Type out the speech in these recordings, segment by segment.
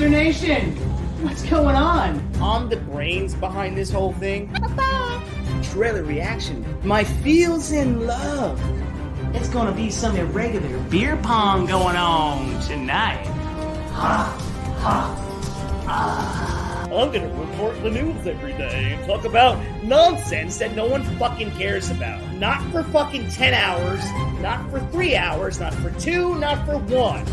Irregular Nation, what's going on? I'm the brains behind this whole thing. Trailer reaction. My feels in love. It's gonna be some irregular beer pong going on tonight. I'm gonna report the news every day and talk about nonsense that no one fucking cares about. Not for fucking 10 hours, not for 3 hours, not for 2, not for 1.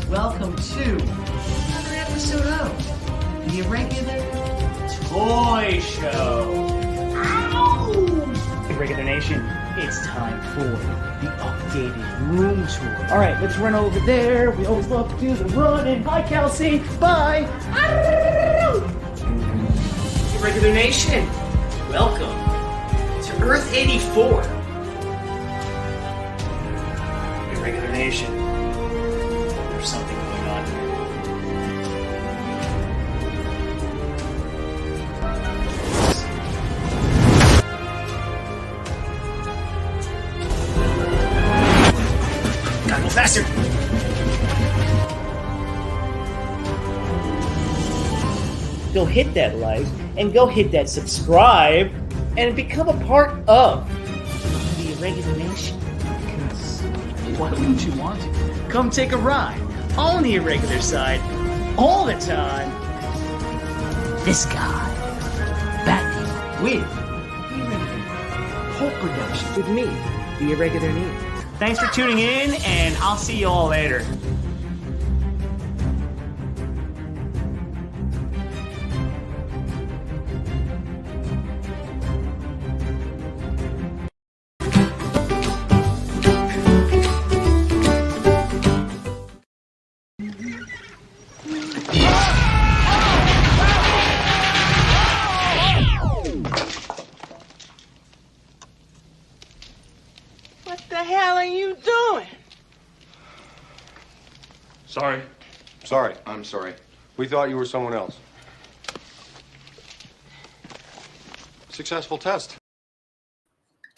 Welcome to another episode of the Irregular Toy Show. Ow! Irregular Nation, it's time for the updated room tour. All right, let's run over there. We always love to do the run. Hi, Kelsey. Bye. Irregular Nation, welcome to Earth 84. Irregular Nation, there's something going on here. Gotta go faster! Go hit that like and go hit that subscribe and become a part of the Irregular Nation. Because why wouldn't you want to? Come take a ride on the irregular side all the time. This guy, Batman, with the Irregular Whole Production. With me, the Irregular Need. Thanks for tuning in, and I'll see you all later. What the hell are you doing? Sorry. Sorry, I'm sorry. We thought you were someone else. Successful test.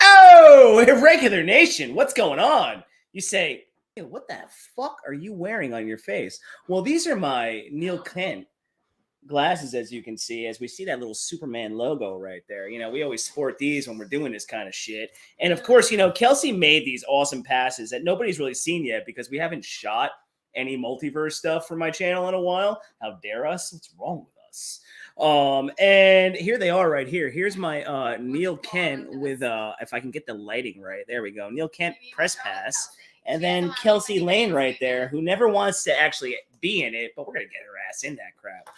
Oh, Irregular Nation, what's going on? You say, hey, what the fuck are you wearing on your face? Well, these are my 𝐦𝐨𝐬𝐞 glasses, as you can see, as we see that little Superman logo right there. You know, we always sport these when we're doing this kind of shit. And of course, you know, Kelsey made these awesome passes that nobody's really seen yet because we haven't shot any multiverse stuff for my channel in a while. How dare us? What's wrong with us? And here they are right here. Here's my 𝐦𝐨𝐿 with if I can get the lighting right. There we go. 𝐦𝐿 press pass. And then Kelsey Lane right there, who never wants to actually be in it, but we're going to get her ass in that crap.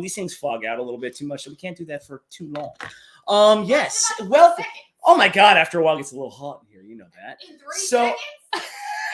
These things fog out a little bit too much, so we can't do that for too long. Yes. Well, oh my God, after a while it gets a little hot in here. You know that. In 3 seconds?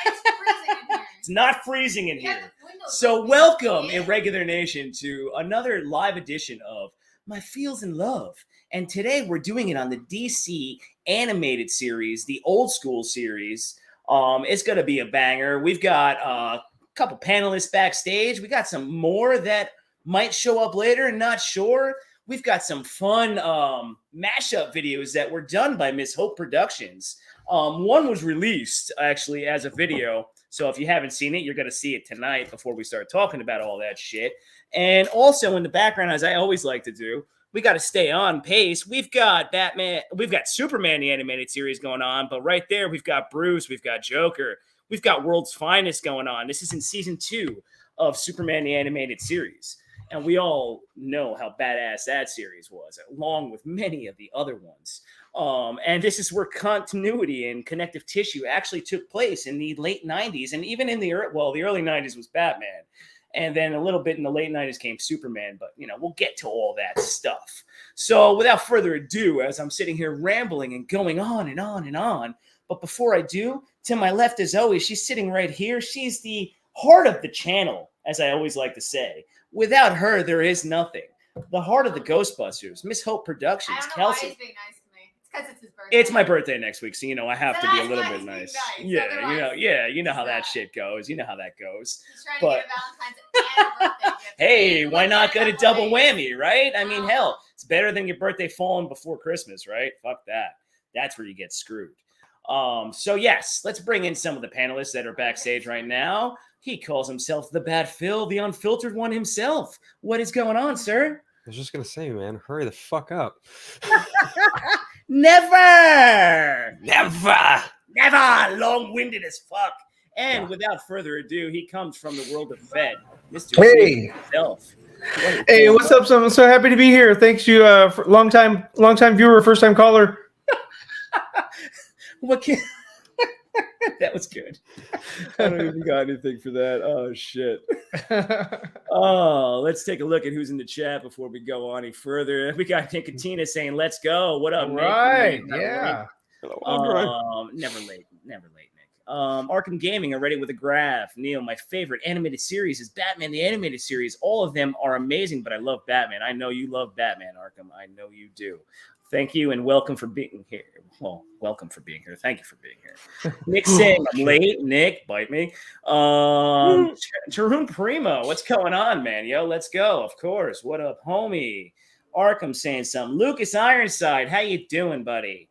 It's freezing in here. It's not freezing in here. So welcome, Irregular Nation, to another live edition of My Feels in Love. And today we're doing it on the DC animated series, the old school series. It's going to be a banger. We've got a couple panelists backstage. We got some more that might show up later, not sure. We've got some fun mashup videos that were done by Miss Hope Productions. One was released, actually, as a video. So if you haven't seen it, you're going to see it tonight before we start talking about all that shit. And also in the background, as I always like to do, we got to stay on pace. We've got Batman, we've got Superman, the animated series going on, but right there, we've got Bruce, we've got Joker, we've got World's Finest going on. This is in season 2 of Superman, the animated series. And we all know how badass that series was, along with many of the other ones. And this is where continuity and connective tissue actually took place in the late 90s. And even in the early 90s was Batman. And then a little bit in the late 90s came Superman. But, you know, we'll get to all that stuff. So without further ado, as I'm sitting here rambling and going on and on and on. But before I do, to my left, as always, she's sitting right here. She's the heart of the channel, as I always like to say. Without her, there is nothing. The heart of the Ghostbusters, Miss Hope Productions, I don't know Kelsey. why he's being nice to me. It's because it's his birthday. It's my birthday next week, so you know I have So to be a that's little why bit he's being nice. nice. You know how that Otherwise, shit goes. You know how that goes. He's trying But to get a Valentine's and a birthday gift. hey, Look why at not it get a both double ways. whammy, right? I mean, Oh. hell, it's better than your birthday falling before Christmas, right? Fuck that. That's where you get screwed. So yes, let's bring in some of the panelists that are backstage right now. He calls himself the Bad Phil, the unfiltered one himself. What is going on, sir? I was just gonna say, man, hurry the fuck up. Never! Never. Long-winded as fuck. And without further ado, he comes from the world of Fed, Mr. Hey. himself. Hey, what's up? I'm so happy to be here. Thanks you for long time viewer, first time caller. What can that was good. I don't even got anything for that. Oh shit. Oh, let's take a look at who's in the chat before we go any further. We got Nicotina saying, "Let's go." What up, Nick? Right? Never Yeah. late. Never late, Nick. Arkham Gaming are ready with a graph. Neil, my favorite animated series is Batman the Animated Series. All of them are amazing, but I love Batman. I know you love Batman, Arkham. I know you do. Thank you and welcome for being here. Well, welcome for being here. Thank you for being here. Nick saying, I'm late. Nick, bite me. Tarun Primo, what's going on, man? Yo, let's go. Of course. What up, homie? Arkham saying something. Lucas Ironside, how you doing, buddy?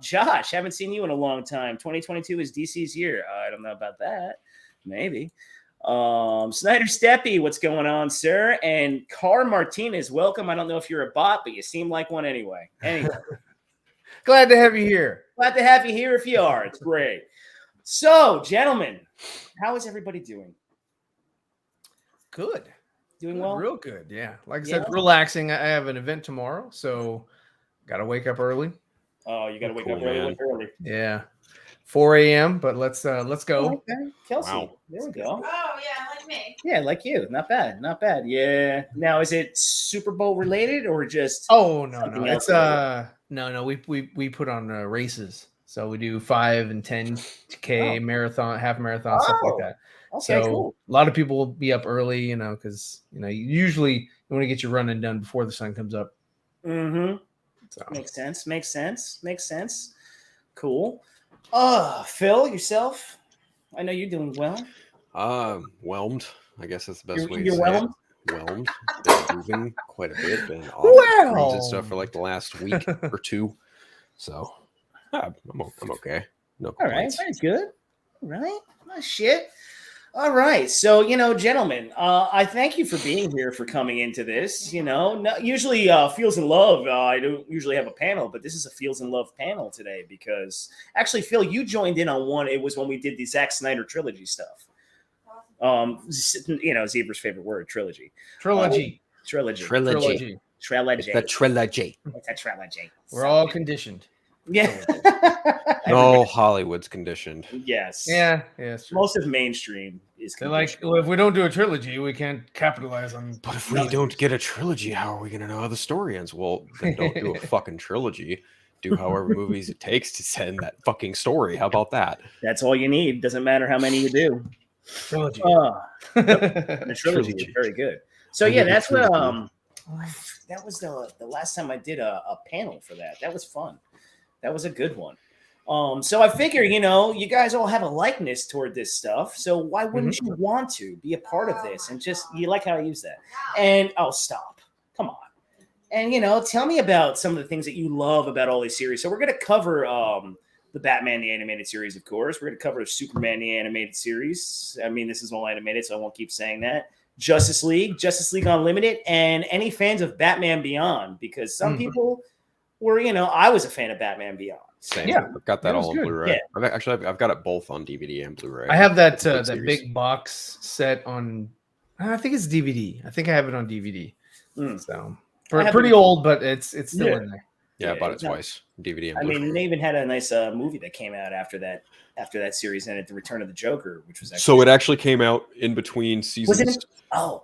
Josh, haven't seen you in a long time. 2022 is DC's year. I don't know about that. Maybe. Snyder Steppy, what's going on, sir? And Car Martinez, welcome. I don't know if you're a bot, but you seem like one anyway. Anyway, Glad to have you here. glad to have you here if you are. It's great. So, gentlemen, how is everybody doing? Good. Doing well? Real good. Yeah. Like I said, relaxing. I have an event tomorrow, so gotta wake up early. Oh, you got to wake Cool, up really man. early. Yeah. 4 a.m. But let's go. Okay. Kelsey, Wow. there we go. Oh, yeah, like me. Yeah, like you. Not bad. Not bad. Yeah. Now, is it Super Bowl related or just? Oh no, Something no. else It's no. We put on races. So we do 5 and 10K marathon, half marathon, stuff like that. Okay, So cool. a lot of people will be up early, because usually you want to get your running done before the sun comes up. Mm-hmm. So Makes sense. Cool. Phil, yourself? I know you're doing well. Whelmed. I guess that's the best way to You're say whelmed? it. Whelmed. Been moving quite a bit. Been off screens and stuff for like the last week or two. So I'm okay. No All right, complaints. very good. All right, oh, shit. All right, so gentlemen, I thank you for being here, for coming into this. Usually Feels in Love. I don't usually have a panel, but this is a Feels in Love panel today because actually, Phil, you joined in on one. It was when we did the Zack Snyder trilogy stuff. Zebra's favorite word, trilogy. trilogy. Trilogy. Trilogy. Trilogy. The trilogy. It's a trilogy. We're all conditioned. Yeah. No, Hollywood's conditioned. Yes. Yeah, it's true. Most of mainstream is They're like, conditional. well, if we don't do a trilogy, we can't capitalize on. But if we don't get a trilogy, how are we going to know how the story ends? Well, then don't do a fucking trilogy. Do however movies it takes to send that fucking story. How about that? That's all you need. Doesn't matter how many you do. Trilogy. The trilogy is very good. So yeah, that's what that was the last time I did a panel for that. That was fun. That was a good one. So I figure, you guys all have a likeness toward this stuff. So why wouldn't you want to be a part of this? And just, you like how I use that. And stop. Come on. And, tell me about some of the things that you love about all these series. So we're going to cover the Batman, the animated series, of course. We're going to cover Superman, the animated series. I mean, this is all animated, so I won't keep saying that. Justice League Unlimited, and any fans of Batman Beyond, because some people were, I was a fan of Batman Beyond. Same. Yeah, I've got that was all on good. Blu-ray. Yeah. I've got it both on DVD and Blu-ray. I have that It's a good that series. big box set on. I think it's DVD. I think I have it on DVD. So have pretty it- old, but it's still in there. Yeah, I bought it it's not- twice. DVD and I Blu-ray. mean, they even had a nice movie that came out after that series, and The Return of the Joker, which was actually. So it actually came out in between seasons. Was it? Oh,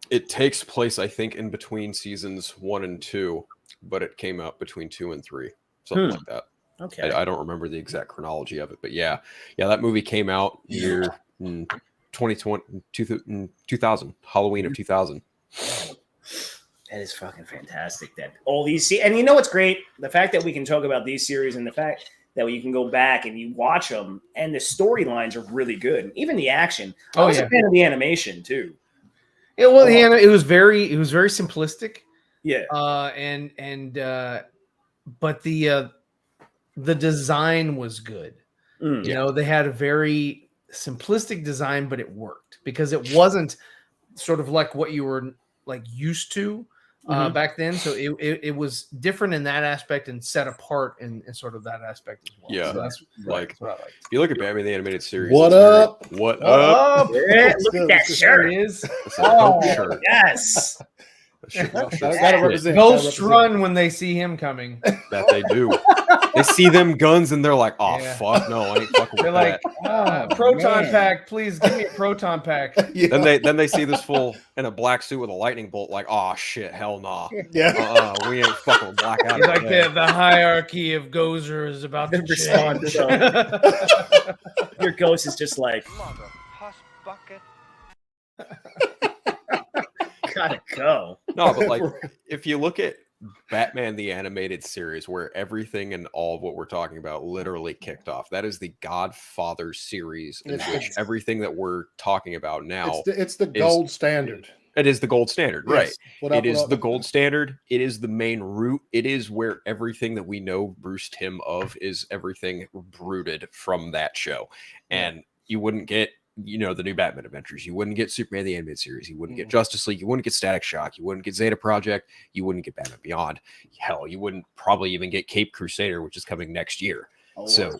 It takes place, I think, in between seasons 1 and 2, but it came out between 2 and 3, something like that. okay. I don't remember the exact chronology of it, but yeah, that movie came out year 2000, Halloween of 2000. That is fucking fantastic. That all these and you know what's great? The fact that we can talk about these series and the fact that you can go back and you watch them and the storylines are really good. Even the action. I was a fan of the animation too. Yeah, well, it was very simplistic. Yeah. But the the design was good. Mm. You know, they had a very simplistic design, but it worked because it wasn't sort of like what you were like used to back then. So it was different in that aspect and set apart in sort of that aspect as well. Yeah. So that's Like, what I like. if you look at Batman the Animated Series, What it's very- up? What up? Yeah, look at that There shirt. he is. It's a dope shirt. Yes. That shit- that shit's Gotta shit. represent. Ghosts run when they see him coming. That they do. They see them guns and they're like, "Oh Yeah. fuck, no, I ain't fucking They're with like, that." proton man. pack, please give me a proton pack. Yeah. Then they see this fool in a black suit with a lightning bolt, like, "Oh shit, hell nah, Yeah. we ain't fucking with Black Adam." He's like today." the hierarchy of Gozer is about to Respond change. to Your ghost is just like, gotta go. No, but like, if you look at Batman the Animated Series, where everything and all of what we're talking about literally kicked off, that is the Godfather series in which everything that we're talking about now, It's the gold standard. it is the gold standard, right? Yes. What It is up? the gold standard. It is the main root. It is where everything that we know Bruce Timm of is everything rooted from that show. And you wouldn't get, you know, the new Batman Adventures. You wouldn't get Superman the Animated Series. You wouldn't get Justice League. You wouldn't get Static Shock. You wouldn't get Zeta Project. You wouldn't get Batman Beyond. Hell, you wouldn't probably even get Cape Crusader, which is coming next year. So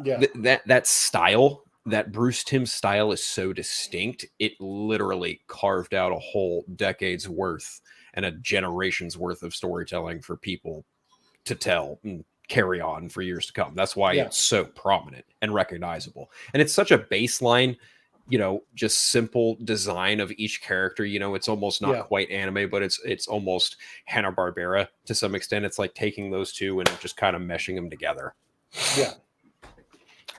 Yeah. that style, that Bruce Timm style, is so distinct. It literally carved out a whole decade's worth and a generation's worth of storytelling for people to tell and carry on for years to come. That's why it's so prominent and recognizable. And it's such a baseline, you know, just simple design of each character. You know, it's almost not quite anime, but it's almost Hanna-Barbera to some extent. It's like taking those two and just kind of meshing them together. Yeah.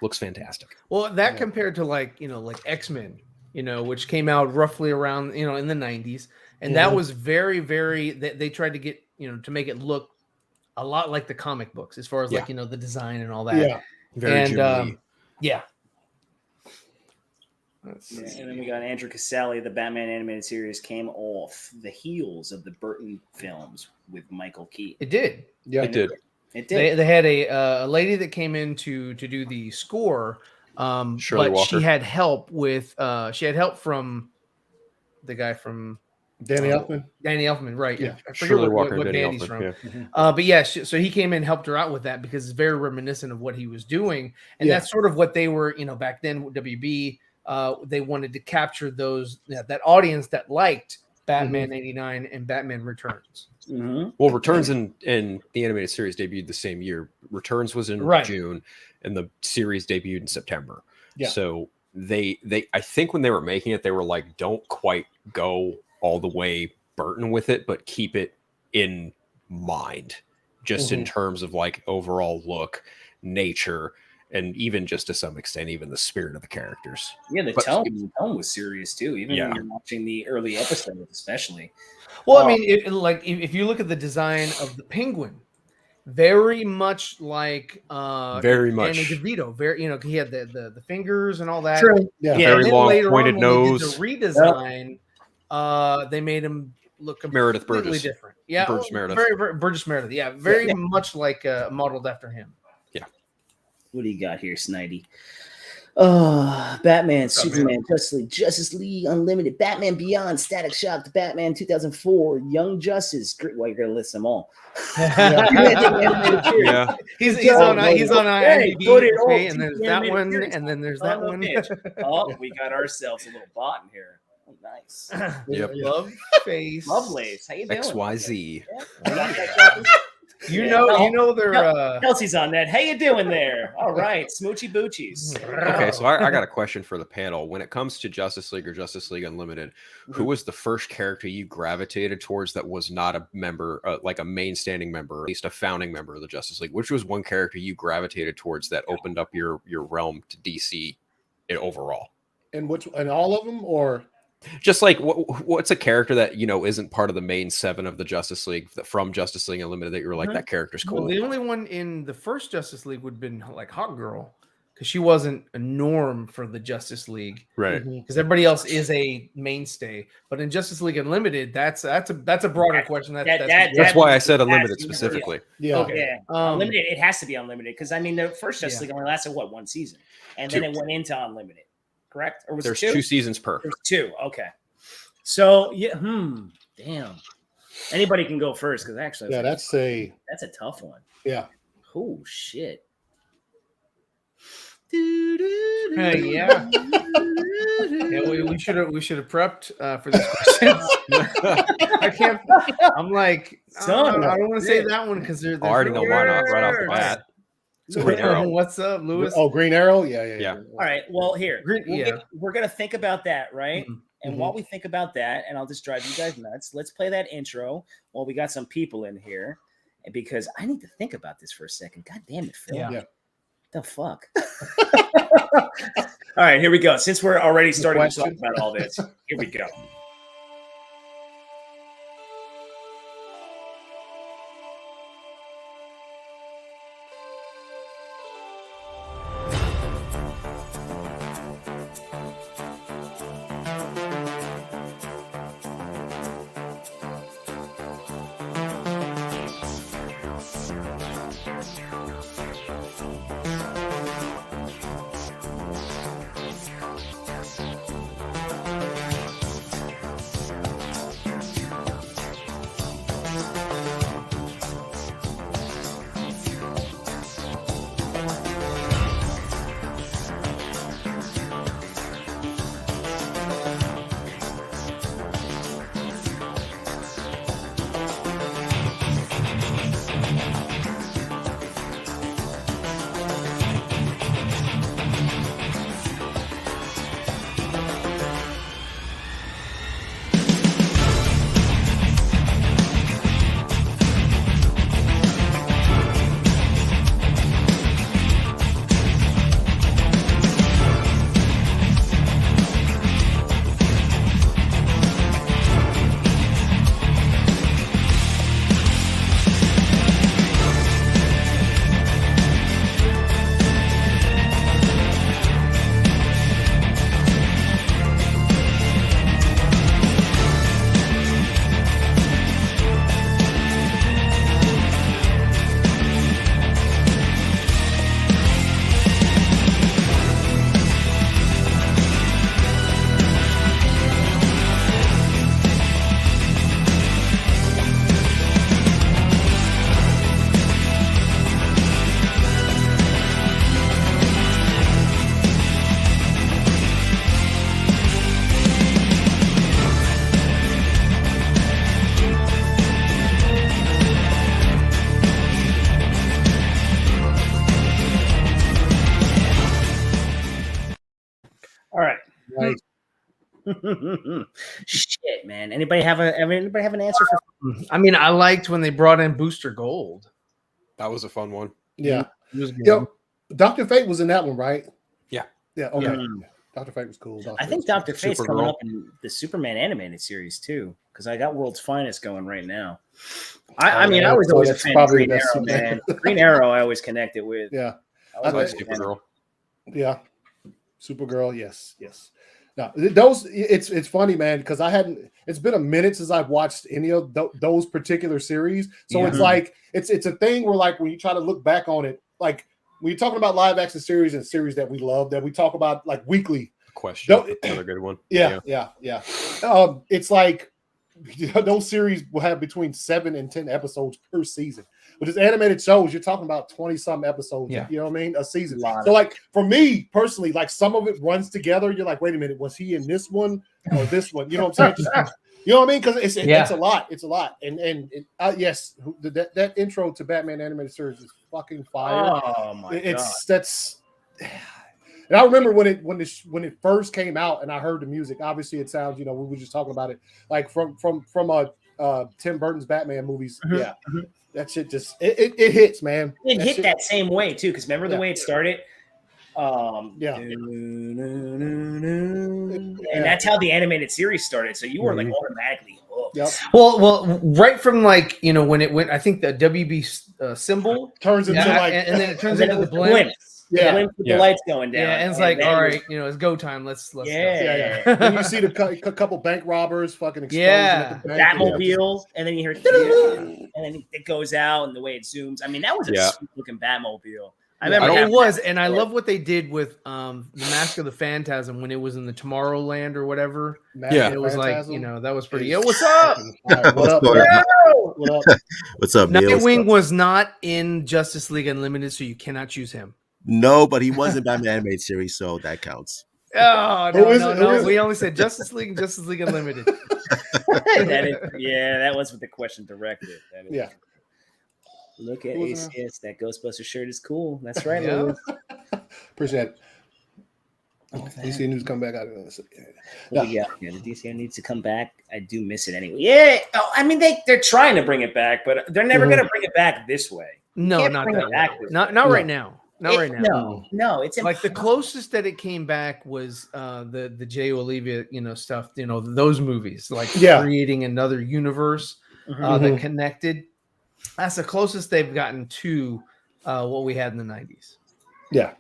Looks fantastic. Well, that compared to like, you know, like X-Men, you know, which came out roughly around, you know, in the 90s. And that was very, very, they tried to get, you know, to make it look a lot like the comic books as far as like, you know, the design and all that. Yeah. Very Jim Lee. Yeah. And then we got Andrew Casale. The Batman animated series came off the heels of the Burton films with Michael Keaton. It did. Yeah. It did. It did. They had a lady that came in to do the score, Shirley but Walker. she had help with from the guy from Danny Elfman. Danny Elfman, right? Yeah. I forget Shirley what Walker and Danny Danny's Elfman, from. But yeah, so he came in, helped her out with that because it's very reminiscent of what he was doing, and that's sort of what they were, you know, back then. WB, they wanted to capture that audience that liked Batman '89 and Batman Returns. Well, Returns in the animated series debuted the same year. Returns was in June, and the series debuted in September. Yeah. So they I think when they were making it, they were like, don't quite go all the way Burton with it, but keep it in mind, just in terms of like overall look, nature, and even just to some extent, even the spirit of the characters. Yeah, the tone was serious too. Even when you're watching the early episodes, especially. Well, I mean, if you look at the design of the Penguin, very much like very much Danny DeVito. Very, you know, he had the fingers and all that. True. Yeah. Very long later pointed on, when nose. they did the redesign, they made him look Meredith completely Burgess. different. Yeah, Burgess Meredith. very Burgess Meredith. Yeah, very much like modeled after him. Yeah. What do you got here, Snidey? Batman, Superman, Justice League Unlimited, Batman Beyond, Static Shock, The Batman 2004, Young Justice. Well, you're gonna list them all. Yeah. He's on IMDb, put it all and there's that together. one, and then there's that one. Oh, we got ourselves a little bot in here. Oh, nice. Yep. Love face, Lovelace. How you doing? XYZ. You know they're Kelsey's on that. How you doing there? All right, smoochy boochies. Okay, so I got a question for the panel. When it comes to Justice League or Justice League Unlimited, who was the first character you gravitated towards that was not a member, like a main standing member, or at least a founding member of the Justice League? Which was one character you gravitated towards that opened up your realm to DC overall? And all of them, or just like what's a character that you know isn't part of the main 7 of the Justice League from Justice League Unlimited that you were like, that character's cool? Well, the only one in the first Justice League would have been like Hawk Girl, because she wasn't a norm for the Justice League. Right. Because everybody else is a mainstay, but in Justice League Unlimited, that's a broader question. That's why I said unlimited that's- specifically. Yeah. Okay. Um, Unlimited. It has to be unlimited because I mean the first Justice Yeah. League only lasted what, one season, and then Two. it went into unlimited. Correct? Or was There's it 2 seasons per. There's 2. Okay. So yeah. Damn. Anybody can go first because actually, Yeah, that's a tough one. yeah. Oh shit. yeah. Yeah, we should have prepped for this question. I can't. I'm like, Son I of don't want to say that one because I already know why not right off the bat. Green Arrow. What's up, Lewis? Oh, Green Arrow. Yeah. All right. Well, here Yeah. we're gonna think about that, right? Mhm. And while we think about that, and I'll just drive you guys nuts. Let's play that intro while we got some people in here, because I need to think about this for a second. God damn it, Phil. Yeah. Yeah. The fuck. All right, here we go. Since we're already starting to talk question. about all this, here we go. All right. Right. Shit, man. Anybody have an answer for? I mean, I liked when they brought in Booster Gold. That was a fun one. Yeah. It was good. Yo, Dr. Fate was in that one, right? Yeah. Yeah. Okay. Mm. Dr. Fate was cool. I think Dr. Fate's coming Supergirl. up in the Superman animated series too, because I got World's Finest going right now. I mean, I was so always a that's fan of probably Green the best Arrow, Superman. man. Green Arrow, I always connected with. Yeah. I was I always Like a fan of- Supergirl. Yeah. Supergirl. Yes. Yes. Now those. It's funny, man, because it's been a minute since I've watched any of those particular series. So Yeah. it's like it's a thing where, like, when you try to look back on it, like when you're talking about live action series and series that we love, that we talk about like weekly. Question. Don't- Another good one. Yeah. It's like those series will have between 7 and 10 episodes per season. But as animated shows, you're talking about 20-some episodes. Yeah. You know what I mean? A season. Lot So, of- like, for me personally, like, some of it runs together. You're like, wait a minute, was he in this one or this one? You know what I'm saying? You know what I mean? Because it's a lot. It's a lot. And yes, that intro to Batman animated series is fucking fire. Oh my god! That's. And I remember when it first came out, and I heard the music. Obviously, it sounds, we were just talking about it, like from Tim Burton's Batman movies. Mhm. Yeah, that shit just it hits, man. It That hit shit- that same way too, because remember the Yeah. way it started. Yeah. And that's how the animated series started. So you were like automatically hooked. Yep. Well, right from like when it went, I think the WB symbol Turns into yeah, like and then it turns And then into it the was blimp. Yeah. Blink with Yeah. the lights going down. Yeah, and it's And like, then all you- right, it's go time. Let's go. Yeah. Then you see the couple bank robbers fucking explosion at the bank. Batmobile, and then you hear, and then it goes out, and the way it zooms. I mean, that was a Yeah. sweet looking Batmobile. I Yeah. remember It having was, that and I before. love what they did with the Mask of the Phantasm when it was in the Tomorrowland or whatever. Yeah. And it was like, Phantasm that was pretty. is Yo, what's up? fucking fire. What up, What's bro? up? What up? What's up, Neil? Nightwing was not in Justice League Unlimited, so you cannot choose him. No, but he was in Batman animated series, so that counts. Oh Who is it? Who is We it? only said Justice League and Justice League Unlimited. that was what the question directed. That is- Yeah. Look at Who was Ace. That Ghostbuster shirt is cool. That's right, Yeah. Louis. Appreciate it. What was that? DC news come back out. Well, yeah, the DCO needs to come back. I do miss it anyway. Yeah, I mean they're trying to bring it back, but they're never Mhm. going to bring it back this way. No, Can't not bring that it back way. this Not No. right now. Not right now. No, it's Like the closest that it came back was the 𝐥𝐤𝐤𝐤, stuff, those movies, like Yeah. creating another universe Mhm. that connected. That's the closest they've gotten to what we had in the 90s. Yeah.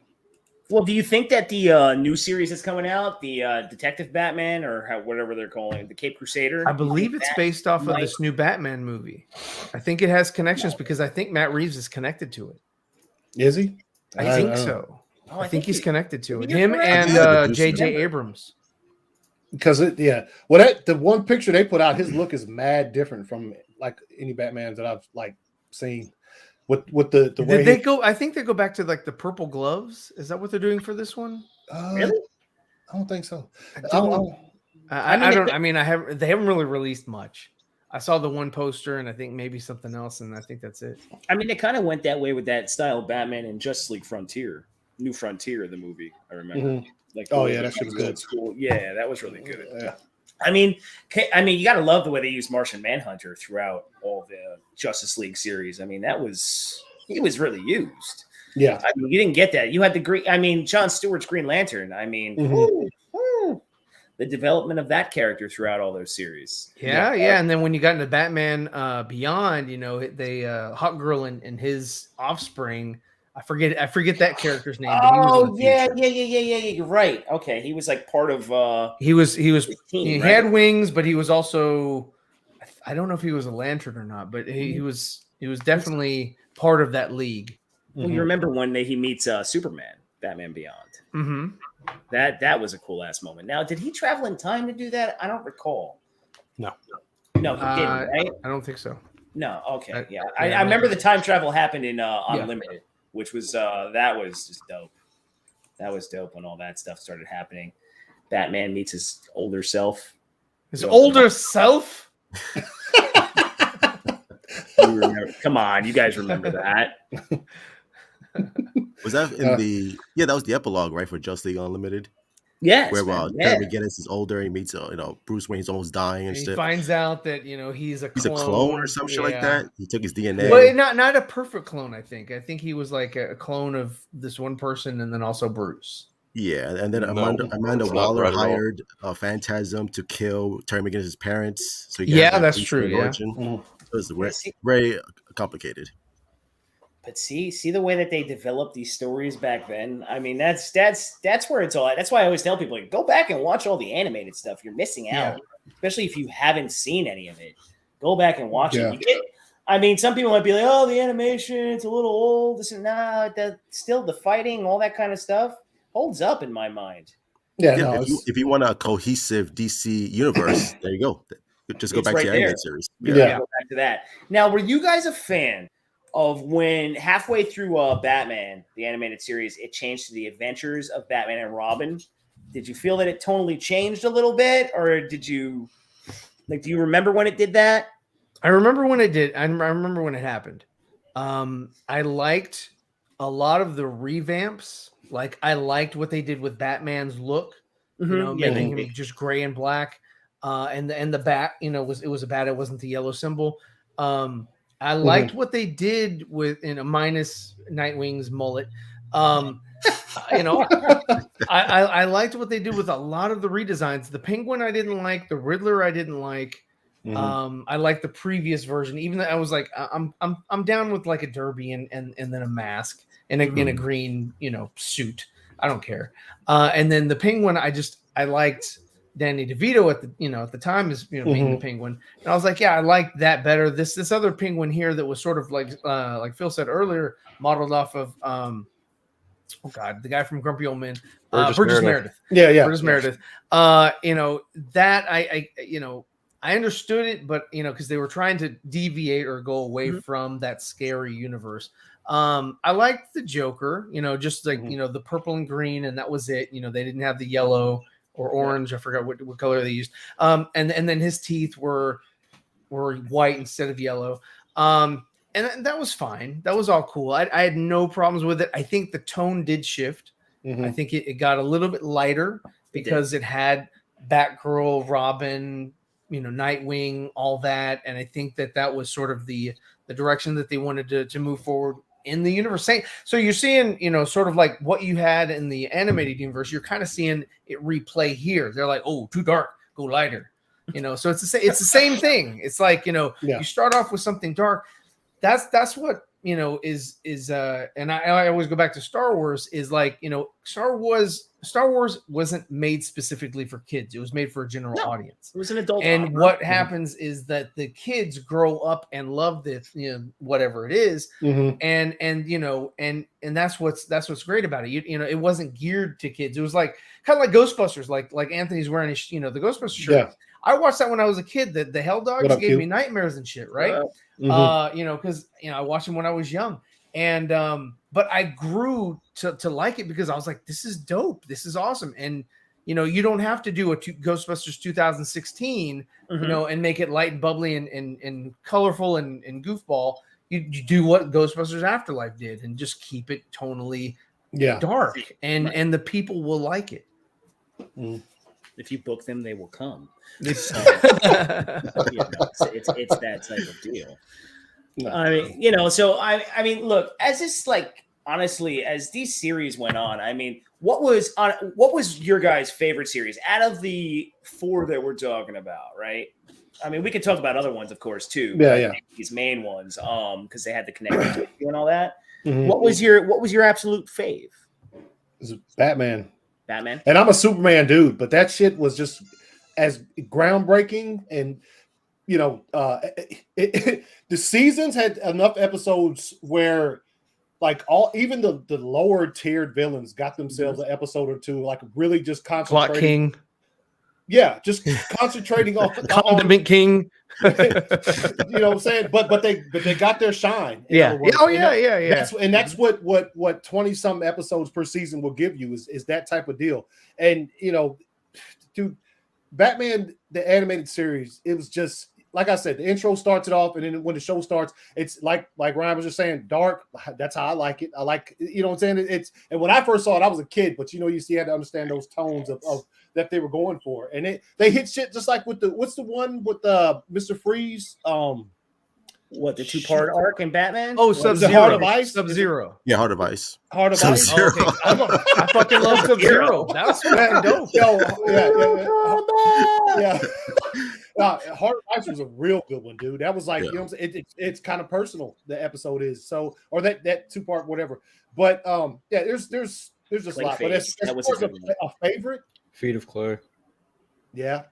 Well, do you think that the new series that's coming out, the Detective Batman, or whatever they're calling it, the Cape Crusader? I believe it's that based off of might- this new Batman movie. I think it has connections because I think Matt Reeves is connected to it. Is he? I think don't know. so. Oh, I think he's connected to it. you're Him correct. and Yeah, the producer. J.J. Abrams. Because well, the one picture they put out, his look is mad different from like any Batmans that I've like seen. With the way Did they go? I think they go back to like the purple gloves. Is that what they're doing for this one? Really? I don't think so. I I don't. don't- I don't. I mean, they haven't really released much. I saw the one poster, and I think maybe something else, and I think that's it. I mean, they kind of went that way with that style of Batman in Justice League Frontier, New Frontier, the movie. I remember. Mhm. Like, Oh, yeah, that shit was good. old school. Yeah, that was really good. Yeah. I mean, you got to love the way they used Martian Manhunter throughout all the Justice League series. I mean, he was really used. Yeah. I mean, you didn't get that. You had the green. I mean, John Stewart's Green Lantern. I mean, Mhm. woo, the development of that character throughout all those series. Yeah. And then when you got into Batman Beyond, they Hawk Girl and his offspring. I forget that character's name. but he was in Oh the yeah. future. You're right. Okay, he was like part of. He was his team, he right? had wings, but he was also, I don't know if he was a Lantern or not, but he was definitely part of that league. Well, you remember when he meets Superman, Batman Beyond. Mm-hmm. That was a cool ass moment. Now, did he travel in time to do that? I don't recall. No. No, he didn't, right? I don't think so. No, okay, I- yeah. I I don't remember the think time travel happened in Unlimited, which was that was just dope. That was dope when all that stuff started happening. Batman meets his older self. His older self. Come on, you guys remember that? Was that in the? Yeah, that was the epilogue, right, for Justice League Unlimited, Yes. where man, Terry McGinnis is older. He meets Bruce Wayne. He's almost dying and He shit. finds out that he's a He's clone. a clone or some shit like that. He took his DNA. Well, not a perfect clone. I think he was like a clone of this one person, and then also Bruce. Yeah, and then No, Amanda it's not Waller right at all. hired Phantasm to kill Terry McGinnis' parents. So he Yeah, had that's Bruce true, Wayne yeah. origin. Mhm. It was see- very complicated. But see the way that they developed these stories back then. I mean, that's where it's all at. That's why I always tell people, like, go back and watch all the animated stuff. You're missing out, especially if you haven't seen any of it. Go back and watch Yeah. it. I mean, some people might be like, "Oh, the animation, it's a little old." This and still the fighting, all that kind of stuff holds up in my mind. Yeah. Yeah, No, if you want a cohesive DC universe, there you go. Just go It's back right to the there. animated series. Yeah. Go back to that. Now, were you guys a fan of when halfway through Batman, the animated series, it changed to the Adventures of Batman and Robin? Did you feel that it totally changed a little bit, or did you do you remember when it did that? I remember when it did. I remember when it happened. I liked a lot of the revamps. Like I liked what they did with Batman's look. Making him just gray and black. And the bat, it was a bat. It wasn't the yellow symbol. I liked what they did with minus Nightwing's mullet. I liked what they did with a lot of the redesigns. The Penguin I didn't like. The Riddler I didn't like. I liked the previous version. Even though I was like, I'm down with like a derby and then a mask in a green, suit. I don't care. And then the Penguin, I liked Danny DeVito at the time as being the Penguin, and I was like, yeah, I like that better. This other Penguin here that was sort of like Phil said earlier, modeled off of the guy from Grumpy Old Men, Burgess Meredith. Yeah. Burgess Meredith. That I understood it, but because they were trying to deviate or go away from that scary universe. I liked the Joker, just like the purple and green, and that was it. They didn't have the yellow or orange. I forgot what color they used. And then his teeth were white instead of yellow. And that was fine. That was all cool. I had no problems with it. I think the tone did shift. I think it got a little bit lighter because it had Batgirl, Robin, Nightwing, all that. And I think that was sort of the direction that they wanted to move forward in the universe. So you're seeing, sort of like what you had in the animated universe, you're kind of seeing it replay here. They're like, oh, too dark, go lighter. So it's the same thing. It's like, you start off with something dark. That's what is and I always go back to Star Wars, is like, Star Wars wasn't made specifically for kids. It was made for a general audience. It was an adult. And what happens is that the kids grow up and love this, whatever it is. And that's what's great about it. It wasn't geared to kids. It was like kind of like Ghostbusters, like Anthony's wearing his, the Ghostbusters shirt. Yeah. I watched that when I was a kid. The Hell Dogs gave me nightmares and shit, right? Because I watched them when I was young, and but I grew to like it because I was like, this is dope, this is awesome, and you don't have to do a Ghostbusters 2016, and make it light and bubbly and colorful and goofball. You do what Ghostbusters Afterlife did and just keep it tonally dark, and the people will like it. If you book them, they will come. It's that type of deal. No. I mean, so I mean, look, as this honestly, as these series went on, I mean, what was your guys' favorite series out of the 4 that we're talking about, right? I mean, we could talk about other ones, of course, too. Yeah. These main ones, because they had the connection to you and all that. What was your absolute fave? It was Batman. And I'm a Superman dude, but that shit was just as groundbreaking, and the seasons had enough episodes where even the lower tiered villains got themselves an episode or two, like really just concentrating. Plot King. Yeah, just concentrating on Condiment King. You know what I'm saying? But they got their shine. Yeah. Yeah. That's what 20-some episodes per season will give you is that type of deal. And dude, Batman the animated series, it was just like I said, the intro starts it off, and then when the show starts, it's like Ryan was just saying, dark. That's how I like it. I like, what I'm saying? And when I first saw it, I was a kid, but you had to understand those tones of that they were going for, and they hit shit just like with what's the one with Mr. Freeze? The 2-part arc in Batman? Oh, Sub-Zero. Heart of Ice? Sub-Zero. Yeah, Heart of Ice. Heart of Ice? Sub-Zero. Oh, okay. I fucking love Sub-Zero. That was fucking dope. Yeah. Heart of Ice was a real good one, dude. That was like, you know what I'm saying? It's kind of personal, the episode is. So, or that 2-part, whatever. But there's just a lot. But as far as a favorite, Feet of Clay. Yeah.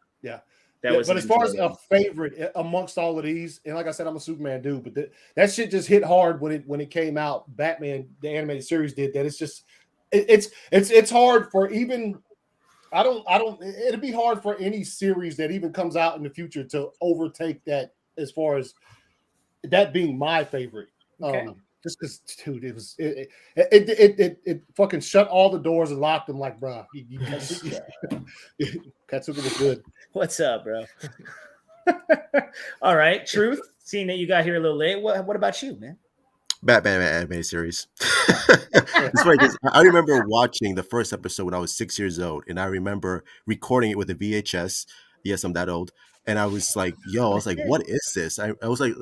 But as far as a favorite amongst all of these, and like I said, I'm a Superman dude, but that shit just hit hard when it came out. Batman, the animated series, did that. It's just it's hard for even. I don't. It'd be hard for any series that even comes out in the future to overtake that as far as that being my favorite. Okay. Just because, dude, it fucking shut all the doors and locked them. Like, bro, Katsuki was good. What's up, bro? All right, Truth. Seeing that you got here a little late, what about you, man? Batman animated series. It's funny because I remember watching the first episode when I was 6 years old, and I remember recording it with a VHS. Yes, I'm that old. And I was like, what is this? I was like,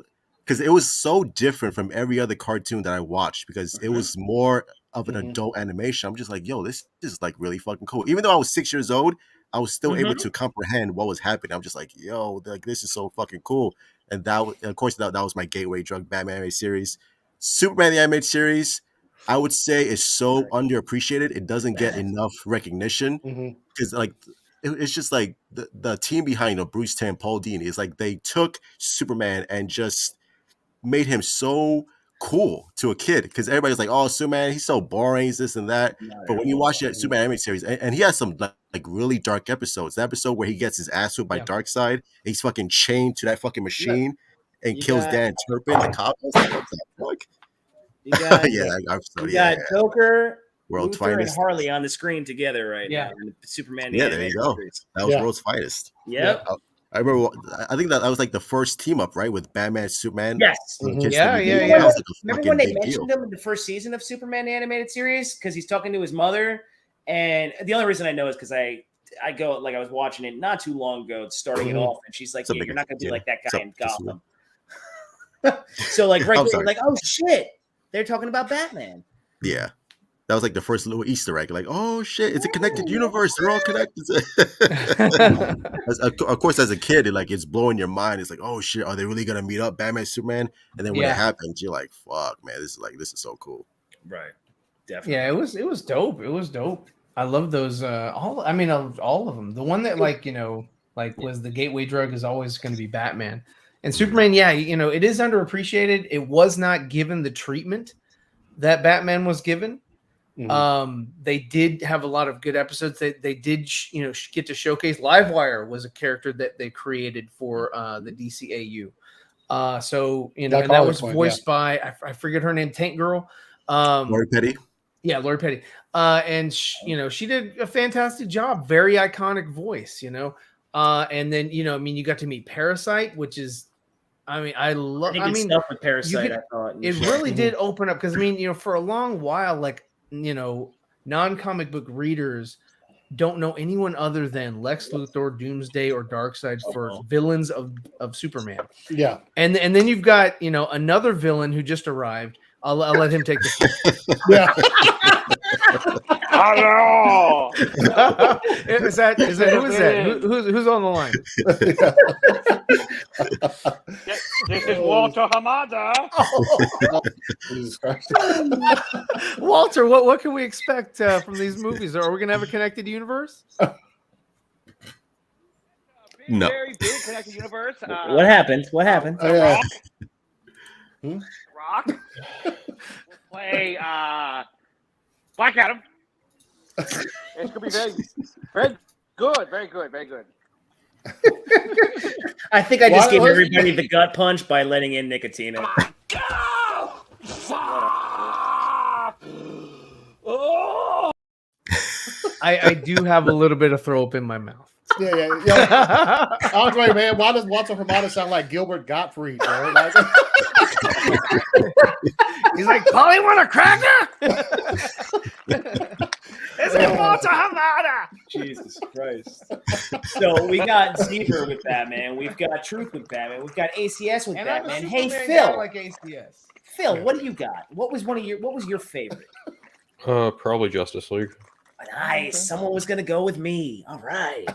because it was so different from every other cartoon that I watched, because it was more of an adult animation. I'm just like, this is like really fucking cool. Even though I was 6 years old, I was still able to comprehend what was happening. I'm just like, this is so fucking cool. And that was my gateway drug, Batman animated series. Superman the animated series, I would say is so underappreciated. It doesn't get enough recognition because like it's just like the team behind Bruce Timm, Paul Dini is like they took Superman and just made him so cool to a kid because everybody's like, oh, Superman, he's so boring, he's this and that. But when you watch that Superman animated series, and he has some like really dark episodes. The episode where he gets his ass whipped by Darkseid, he's fucking chained to that fucking machine and kills Dan Turpin, the cop. I was like, what the fuck? You got, you got Joker, World's Luthor, and Finest. Harley on the screen together right now. In the Superman. Yeah, there you go. Series. That was World's Finest. Yep. I remember. I think that was like the first team up, right, with Batman and Superman. Yes. Yeah. That was like a Remember when they big mentioned him in the first season of Superman the animated series because he's talking to his mother, and the only reason I know is because I go like I was watching it not too long ago, starting it off, and she's like, "Yeah, you're not gonna be like that guy in Gotham." So like right there, like, oh shit, they're talking about Batman. Yeah. That was like the first little Easter egg. Like, oh shit, it's a connected universe. They're all connected. Of course, as a kid, it's blowing your mind. It's like, oh shit, are they really gonna meet up, Batman, Superman? And then when it happens, you're like, fuck, man, this is so cool. Right. Definitely. Yeah, it was dope. It was dope. I love those. All of them. The one that was the gateway drug is always going to be Batman. And Superman, it is underappreciated. It was not given the treatment that Batman was given. They did have a lot of good episodes. They did, get to showcase. Livewire was a character that they created for the DCAU. And that was voiced by I forget her name, Tank Girl, Lori Petty. Yeah, Lori Petty. And she did a fantastic job. Very iconic voice. And then you got to meet Parasite, which is. I love. Stuff with Parasite. I thought it really did open up because for a long while, non-comic book readers don't know anyone other than Lex Luthor, Doomsday, or Darkseid for villains of Superman. Yeah, and then you've got another villain who just arrived. I'll let him take the. Yeah. Hello. Is that who is that? Who's on the line? This is Walter Hamada. Oh, Jesus Christ. Walter, what can we expect from these movies? Are we going to have a connected universe? No. Very big connected universe. What happened? What happened? Rock. We'll play Black Adam. It's gonna be very, very good. Very good. Very good. I think I just gave everybody the gut punch by letting in Nicotina. I do have a little bit of throw up in my mouth. Yeah. Andre, man, why does Walter Hamada sound like Gilbert Gottfried, bro? He's like, Polly, want a cracker? It's Walter Hamada. Jesus Christ. So we got Zebra with Batman. We've got Truth with Batman. We've got ACS with Batman. Hey, Phil. Like ACS. Phil, what do you got? What was your favorite? Probably Justice League. Nice. Someone was gonna go with me. All right.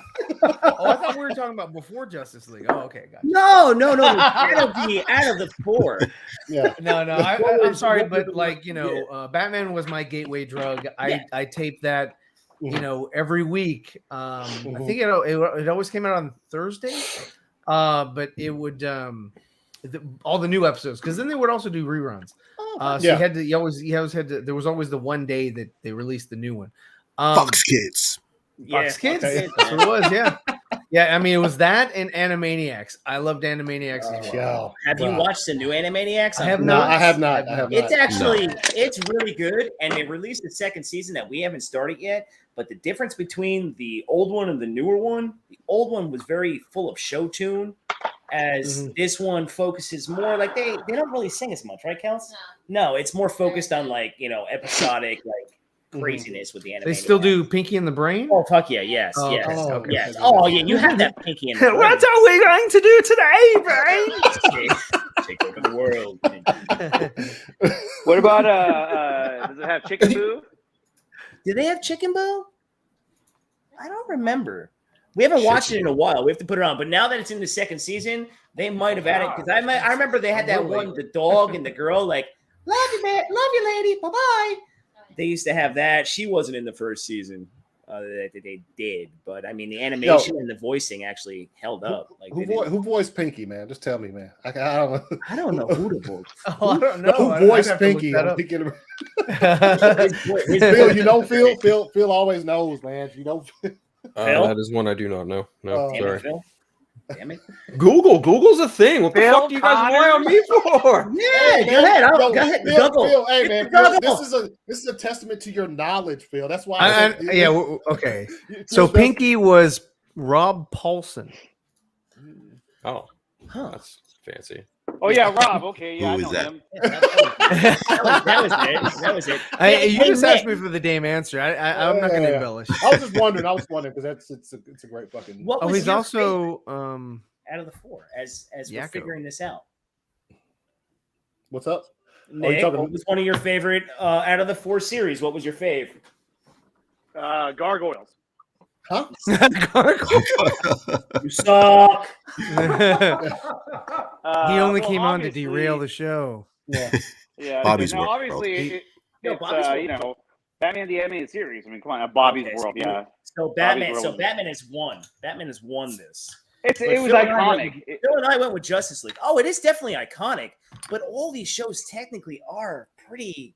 Oh, I thought we were talking about before Justice League. Oh, okay, got it. No. Out of the four. Yeah. No. I'm sorry, but Batman was my gateway drug. I taped that, every week. I think it always came out on Thursday. But it would all the new episodes because then they would also do reruns. You always had to. There was always the one day that they released the new one. Fox Kids. Fox Kids. That's what it was. Yeah. Yeah. I mean, it was that and Animaniacs. I loved Animaniacs as well. Have you watched the new Animaniacs? I have not. I have not. It's actually it's really good, and they released the second season that we haven't started yet. But the difference between the old one and the newer one, the old one was very full of show tune, as this one focuses more like they don't really sing as much, right, Kels? No, it's more focused on episodic craziness with the animation. They still do Pinky and the Brain? Oh fuck yeah, yes. Yes. Oh yeah, you have that Pinky and the Brain. What are we going to do today, Brain? Take over the world. What about does it have Chicken Boo? Do they have Chicken Boo? I don't remember. We haven't watched it in a while. We have to put it on. But now that it's in the second season, they might have added because I remember they had that one, the dog and the girl. Love you, man. Love you, lady. Bye bye. They used to have that. She wasn't in the first season. That they did, but I mean, the animation and the voicing actually held up. Like who voiced Pinky, man? Just tell me, man. I don't know. I don't know who to voice. Oh, I don't know. Who voiced Pinky? I'm thinking. Phil, you know Phil. Phil always knows, man. You know. That is one I do not know. No, sorry. Phil? Damn it. Google's a thing. What the fuck do you guys rely on me for? Yeah, go ahead. Go ahead. Phil, hey man, Phil, this is a testament to your knowledge, Phil. That's why. Okay. So Pinky was Rob Paulson. Oh, that's fancy. Oh yeah, Rob. Okay, yeah, Who I know is that? him. That was it. You just asked me for the damn answer. I'm not going to embellish. I was just wondering because it's a great fucking. What was he's your also favorite out of the four as we're 𝐤𝐤𝐤. figuring this out. What's up? Nick, what was one of your favorite out of the four series? What was your fave? Gargoyles. Huh? You suck. He only came on to derail the show. Yeah. Yeah. Bobby's now, World. obviously, Bobby's World. you know, Batman the Animated Series. I mean, come on, Bobby's Okay, World. Yeah. So Batman. So Batman has won. Batman has won this. It was Phil iconic. Phil and I went with Justice League. Oh, it is definitely iconic. But all these shows technically are pretty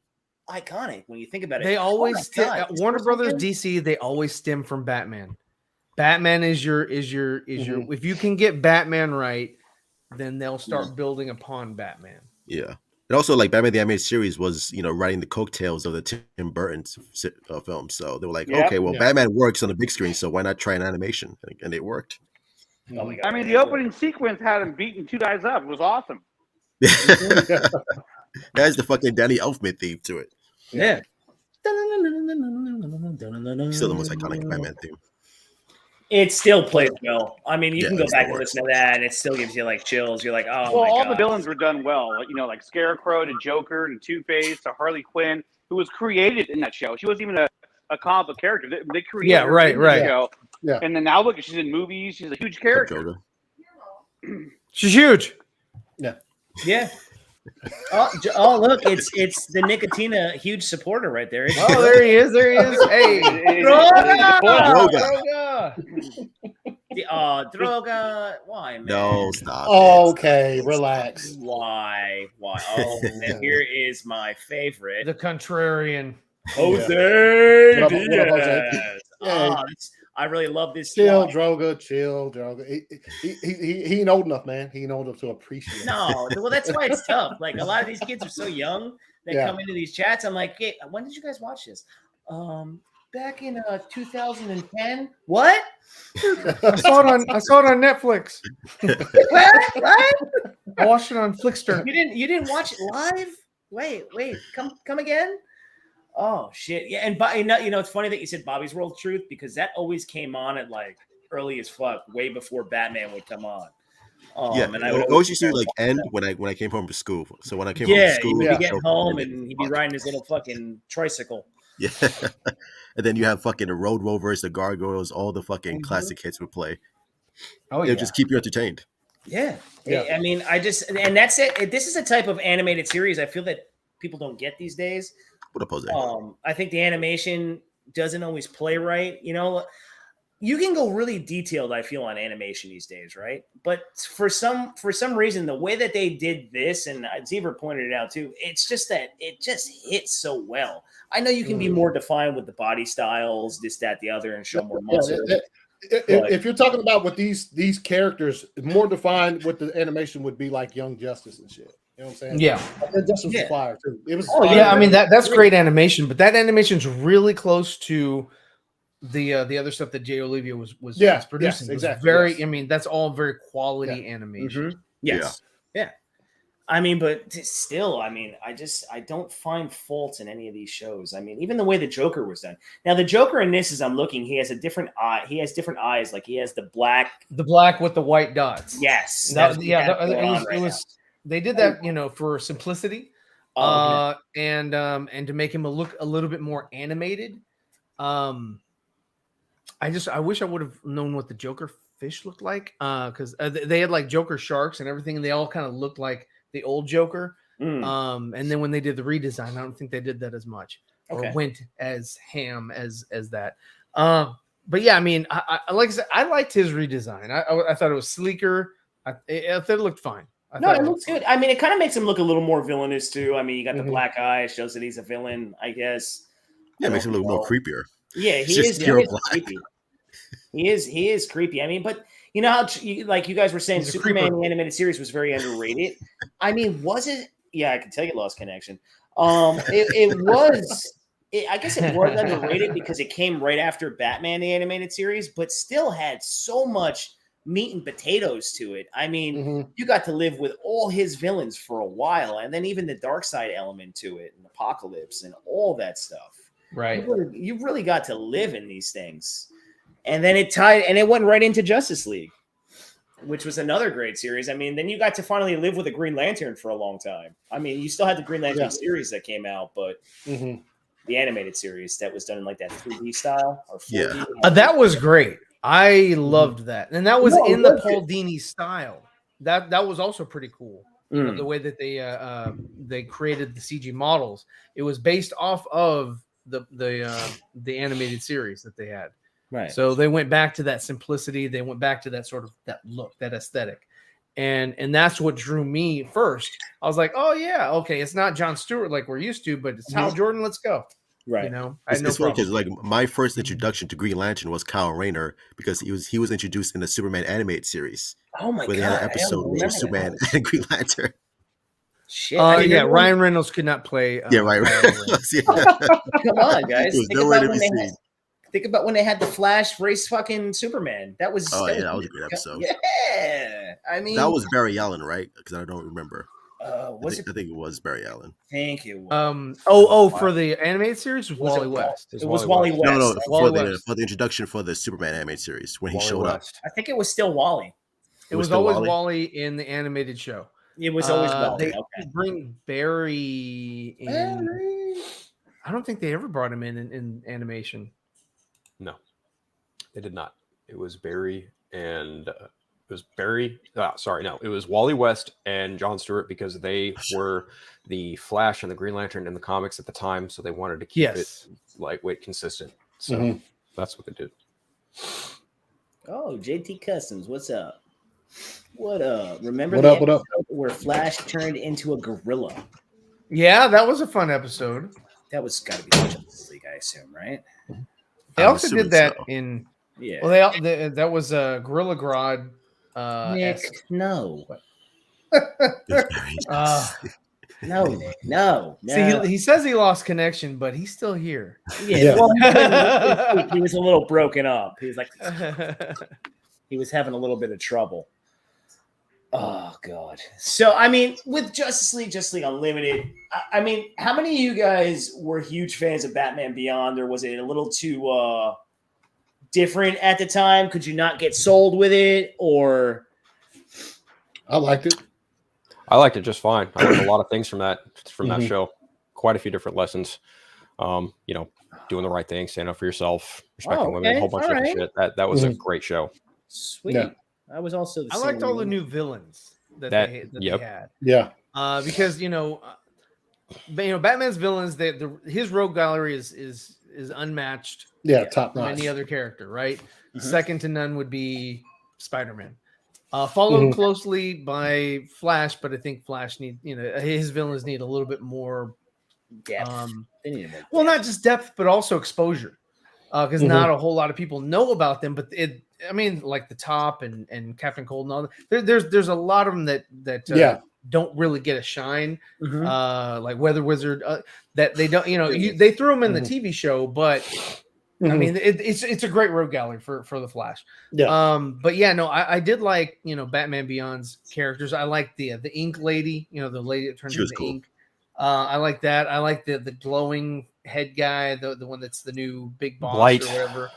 iconic when you think about it. They always God. Warner Brothers, DC. They always stem from Batman. Batman is your. If you can get Batman right, then they'll start building upon Batman. Yeah. And also, like, Batman the Animated Series was, riding the coattails of the Tim Burton film. So they were like, okay, well, Batman works on the big screen, so why not try an animation? And it worked. Oh my God. I mean, the opening sequence had him beating two guys up. It was awesome. That's the fucking Danny Elfman theme to it. Yeah. Still the most iconic Batman theme. It still plays well. I mean, you can go it's back the and worst. listen to that, and it still gives you like chills. You're like, oh Well, my all God. the villains were done well. Like Scarecrow to Joker to Two-Face to Harley Quinn, who was created in that show. She wasn't even a comic book character. They created her in the show. Yeah. And then now look, she's in movies. She's a huge character. She's huge. Yeah. Oh, look, it's the Nicotina huge supporter right there. Oh, there he is. Hey, Droga. Why, man? No, stop. Okay, relax. Why? Oh, and here is my favorite. the contrarian. Jose What up, Jose? Diaz. I really love this. Chill, slide. Droga. He ain't old enough, man. He ain't old enough to appreciate it. No, well, that's why it's tough. Like a lot of these kids are so young that come into these chats. I'm like, hey, when did you guys watch this? Back in 2010. What? I saw it on Netflix. What? I watched it on Flickster. You didn't watch it live? Wait, come again? Oh shit! Yeah, and it's funny that you said Bobby's World Truth because that always came on at like early as fuck, way before Batman would come on. And I would always used to like end when I came home from school. So when I came home from school, he'd be getting home and he'd be riding his little fucking tricycle. Yeah, and then you have fucking the Road Rovers, the Gargoyles, all the fucking classic hits would play. Oh It'll just keep you entertained. Yeah. I mean, and that's it. This is a type of animated series I feel that people don't get these days. What up, Jose? I think the animation doesn't always play right. You can go really detailed, I feel, on animation these days, right? But for some reason, the way that they did this, and 𝐦𝐤𝐬 pointed it out too, it's just that it just hits so well. I know you can be more defined with the body styles, this, that, the other, and show more muscle. If you're talking about with these characters, more defined with the animation would be like Young Justice and shit. You know what I'm saying? Yeah. Justice was fire too. It was. I mean that's great animation, but that animation's really close to the other stuff that 𝐥𝐤𝐤𝐬 was producing. Yes, exactly. I mean, that's all very quality animation. Mm-hmm. Yes. Yeah. I mean, but still, I mean, I don't find faults in any of these shows. I mean, even the way the Joker was done. Now, the Joker in this, as I'm looking, he has a different eye. He has different eyes. Like he has the black with the white dots. Yes. It was. They did that, for simplicity, and to make him look a little bit more animated. I wish I would have known what the Joker fish looked like, because they had like Joker sharks and everything, and they all kind of looked like the old Joker. And then when they did the redesign, I don't think they did that as much or went as ham as that. But yeah, I mean, I like I said, I liked his redesign. I thought it was sleeker. I thought it looked fine. No, it looks good. I mean, it kind of makes him look a little more villainous too. I mean, you got the black eye, shows that he's a villain, I guess. Yeah, it makes him look more creepier. Yeah, he is creepy. He is creepy. I mean, but you know how like you guys were saying, Superman the animated series was very underrated. I mean, was it? Yeah, I can tell you lost connection. It was. I guess it was underrated because it came right after Batman the animated series, but still had so much meat and potatoes to it. I mean, you got to live with all his villains for a while, and then even the dark side element to it, and Apocalypse, and all that stuff. Right. You really got to live in these things, and then it went right into Justice League, which was another great series. I mean, then you got to finally live with a Green Lantern for a long time. I mean, you still had the Green Lantern series that came out, but the animated series that was done in like that 3D style or 4D. That was great. I loved that, and that was in the Paul Dini style. That was also pretty cool. You know, the way that they created the CG models. It was based off of the animated series that they had. Right. So they went back to that simplicity. They went back to that sort of that look, that aesthetic, and that's what drew me first. I was like, oh yeah, okay, it's not John Stewart like we're used to, but it's Hal Jordan. Let's go. Right. You know, it's funny because like my first introduction to Green Lantern was Kyle Rayner because he was introduced in the Superman animated series. Oh my god! Where they had an episode with Superman and Green Lantern. Shit. Yeah, Ryan Reynolds could not play. Ryan Reynolds. Come on, guys. Think about when they had the Flash race fucking Superman. That was that was a great episode. Yeah, I mean that was Barry Allen, right? Because I don't remember. I think it was Barry Allen. Thank you. For the animated series was Wally West. It was Wally West. No, for the introduction for the Superman animated series when he showed up. I think it was still Wally. It was always Wally in the animated show. It was always Wally. They bring Barry in. I don't think they ever brought him in animation. No, they did not. It was Barry and it was Barry. It was Wally West and John Stewart because they were the Flash and the Green Lantern in the comics at the time, so they wanted to keep it lightweight, consistent. So that's what they did. Oh, JT Customs, what's up? What up? Remember what up? Where Flash turned into a gorilla? Yeah, that was a fun episode. That was got to be the Justice League, I assume, right? They also did that in. Yeah. Well, that was Gorilla Grodd. Nick, no. No, Nick, no. See, he says he lost connection, but he's still here. Yeah. Well, he was a little broken up. He was like, he was having a little bit of trouble. Oh God. So I mean, with Justice League Unlimited, I mean, how many of you guys were huge fans of Batman Beyond, or was it a little too different at the time? Could you not get sold with it, or? I liked it. I liked it just fine. I learned a lot of things from that show. Quite a few different lessons. You know, doing the right thing, standing up for yourself, respecting women, a whole bunch of different shit. That was a great show. Sweet. Yeah. I was also. I liked all the new villains that they had. Yeah. Because Batman's villains, his rogue gallery is unmatched. Yeah, top notch. Any other character, right? Second to none would be Spider-Man. Followed closely by Flash, but I think Flash his villains need a little bit more depth. Well, not just depth, but also exposure. Because not a whole lot of people know about them, but like the Top and Captain Cold and all that. There's a lot of them that don't really get a shine. Like Weather Wizard, that they don't. They threw them in the TV show, but I mean it's a great rogue gallery for the Flash. Yeah. But yeah, no, I did like Batman Beyond's characters. I like the Ink lady. The lady that turned into ink. I like that. I like the glowing head guy, the one that's the new big boss Blight. Or whatever.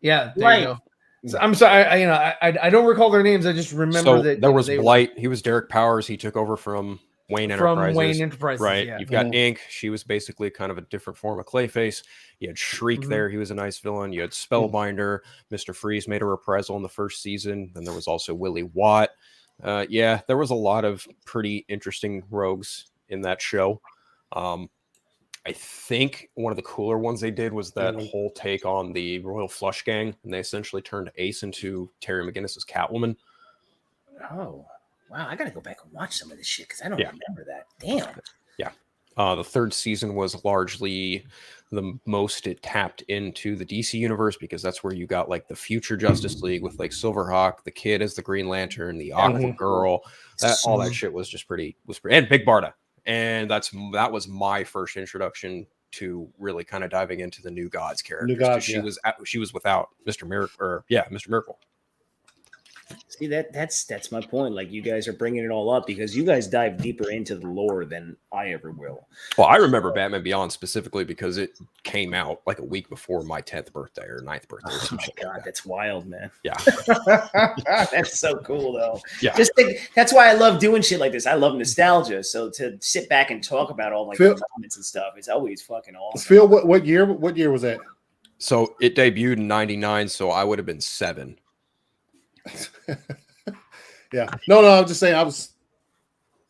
Yeah, there you go. So, I'm sorry, I don't recall their names. I just remember that there was Blight. He was Derek Powers. He took over from Wayne Enterprises. Right. Yeah. You've got Ink. She was basically kind of a different form of Clayface. You had Shriek there. He was a nice villain. You had Spellbinder. Mr. Freeze made a reprisal in the first season. Then there was also Willie Watt. There was a lot of pretty interesting rogues in that show. I think one of the cooler ones they did was that whole take on the Royal Flush Gang, and they essentially turned Ace into Terry McGinnis's Catwoman. Oh, wow. I got to go back and watch some of this shit because I don't remember that. Damn. Yeah. The third season was largely the most it tapped into the DC universe because that's where you got like the future Justice League with like Silverhawk, the Kid as the Green Lantern, the Aqua Girl. All that shit was just pretty, and Big Barda. And that was my first introduction to really kind of diving into the New Gods character. She was without Mr. Miracle. See, that's my point. Like, you guys are bringing it all up because you guys dive deeper into the lore than I ever will. Well, I remember Batman Beyond specifically because it came out like a week before my 10th birthday or 9th birthday. Oh my God, that's wild, man. Yeah. That's so cool, though. Yeah. That's why I love doing shit like this. I love nostalgia. So to sit back and talk about all like the moments and stuff, it's always fucking awesome. Phil, what year was that? So it debuted in 99, so I would have been 7. Yeah. No, I'm just saying I was